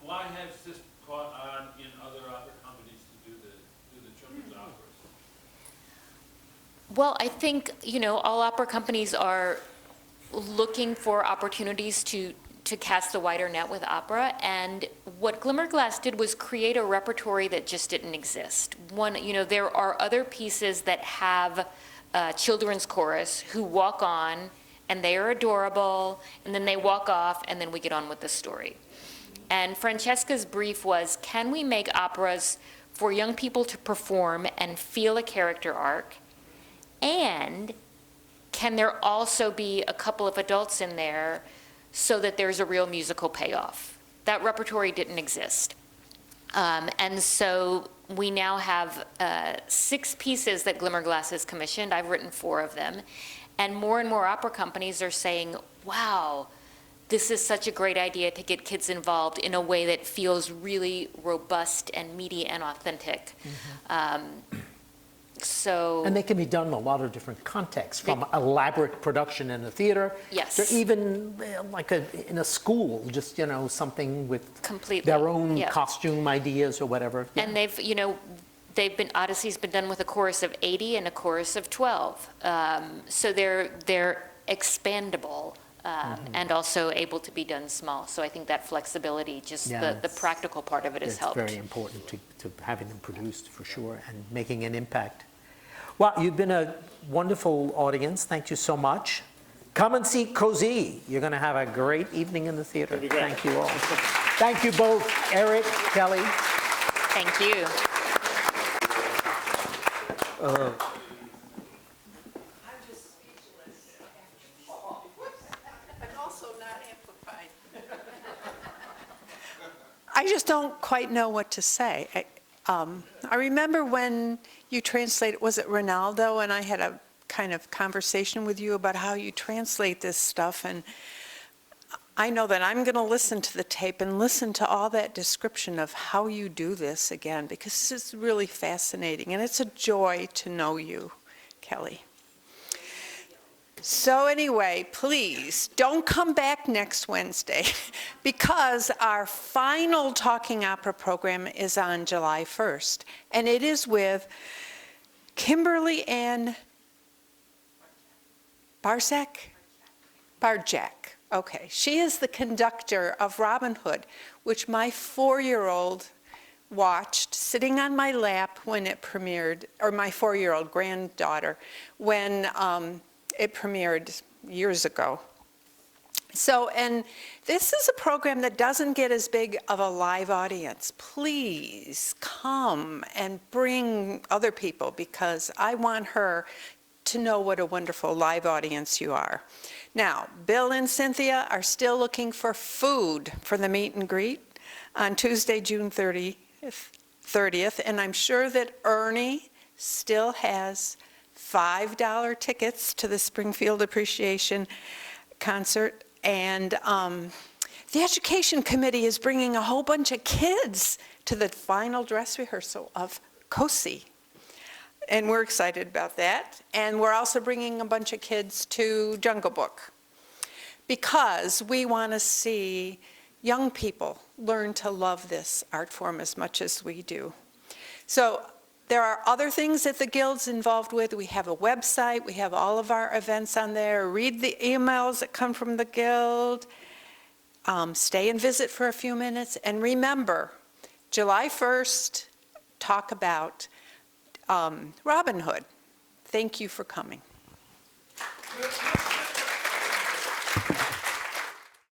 why has this caught on in other opera companies to do the children's operas? Well, I think, all opera companies are looking for opportunities to cast a wider net with opera, and what Glimmerglass did was create a repertory that just didn't exist. There are other pieces that have children's chorus who walk on, and they are adorable, and then they walk off, and then we get on with the story. And Francesca's brief was, can we make operas for young people to perform and feel a character arc, and can there also be a couple of adults in there so that there's a real musical payoff? That repertory didn't exist. And so we now have 6 pieces that Glimmerglass has commissioned. I've written 4 of them. And more opera companies are saying, wow, this is such a great idea to get kids involved in a way that feels really robust and meaty and authentic. And they can be done in a lot of different contexts, from elaborate production in a theater Yes. to even in a school, just, something with Completely, their own yeah. costume ideas or whatever. Yeah. And Odyssey's been done with a chorus of 80 and a chorus of 12. So they're expandable and also able to be done small. So I think that flexibility, just the practical part of it has It's helped. very important to having them produced, for sure, and making an impact. Well, you've been a wonderful audience. Thank you so much. Come and see Cosi. You're going to have a great evening in the theater. Thank you all. Thank you both, Eric, Kelly. Thank you. I'm just speechless. And also not amplified. I just don't quite know what to say. I remember when you translated, was it Ronaldo? And I had a kind of conversation with you about how you translate this stuff. And I know that I'm going to listen to the tape and listen to all that description of how you do this again, because it's really fascinating. And it's a joy to know you, Kelly. So anyway, please don't come back next Wednesday because our final talking opera program is on July 1st. And it is with Kimberly Ann Barjack. Okay, she is the conductor of Robin Hood, which my 4-year-old watched sitting on my lap when it premiered, or my 4-year-old granddaughter, when it premiered years ago. So, and this is a program that doesn't get as big of a live audience. Please come and bring other people, because I want her to know what a wonderful live audience you are. Now, Bill and Cynthia are still looking for food for the meet and greet on Tuesday, June 30th, and I'm sure that Ernie still has $5 tickets to the Springfield Appreciation Concert. And the Education Committee is bringing a whole bunch of kids to the final dress rehearsal of Cosi. And we're excited about that. And we're also bringing a bunch of kids to Jungle Book, because we want to see young people learn to love this art form as much as we do. So there are other things that the Guild's involved with. We have a website. We have all of our events on there. Read the emails that come from the Guild. Stay and visit for a few minutes. And remember, July 1st, talk about Robin Hood. Thank you for coming.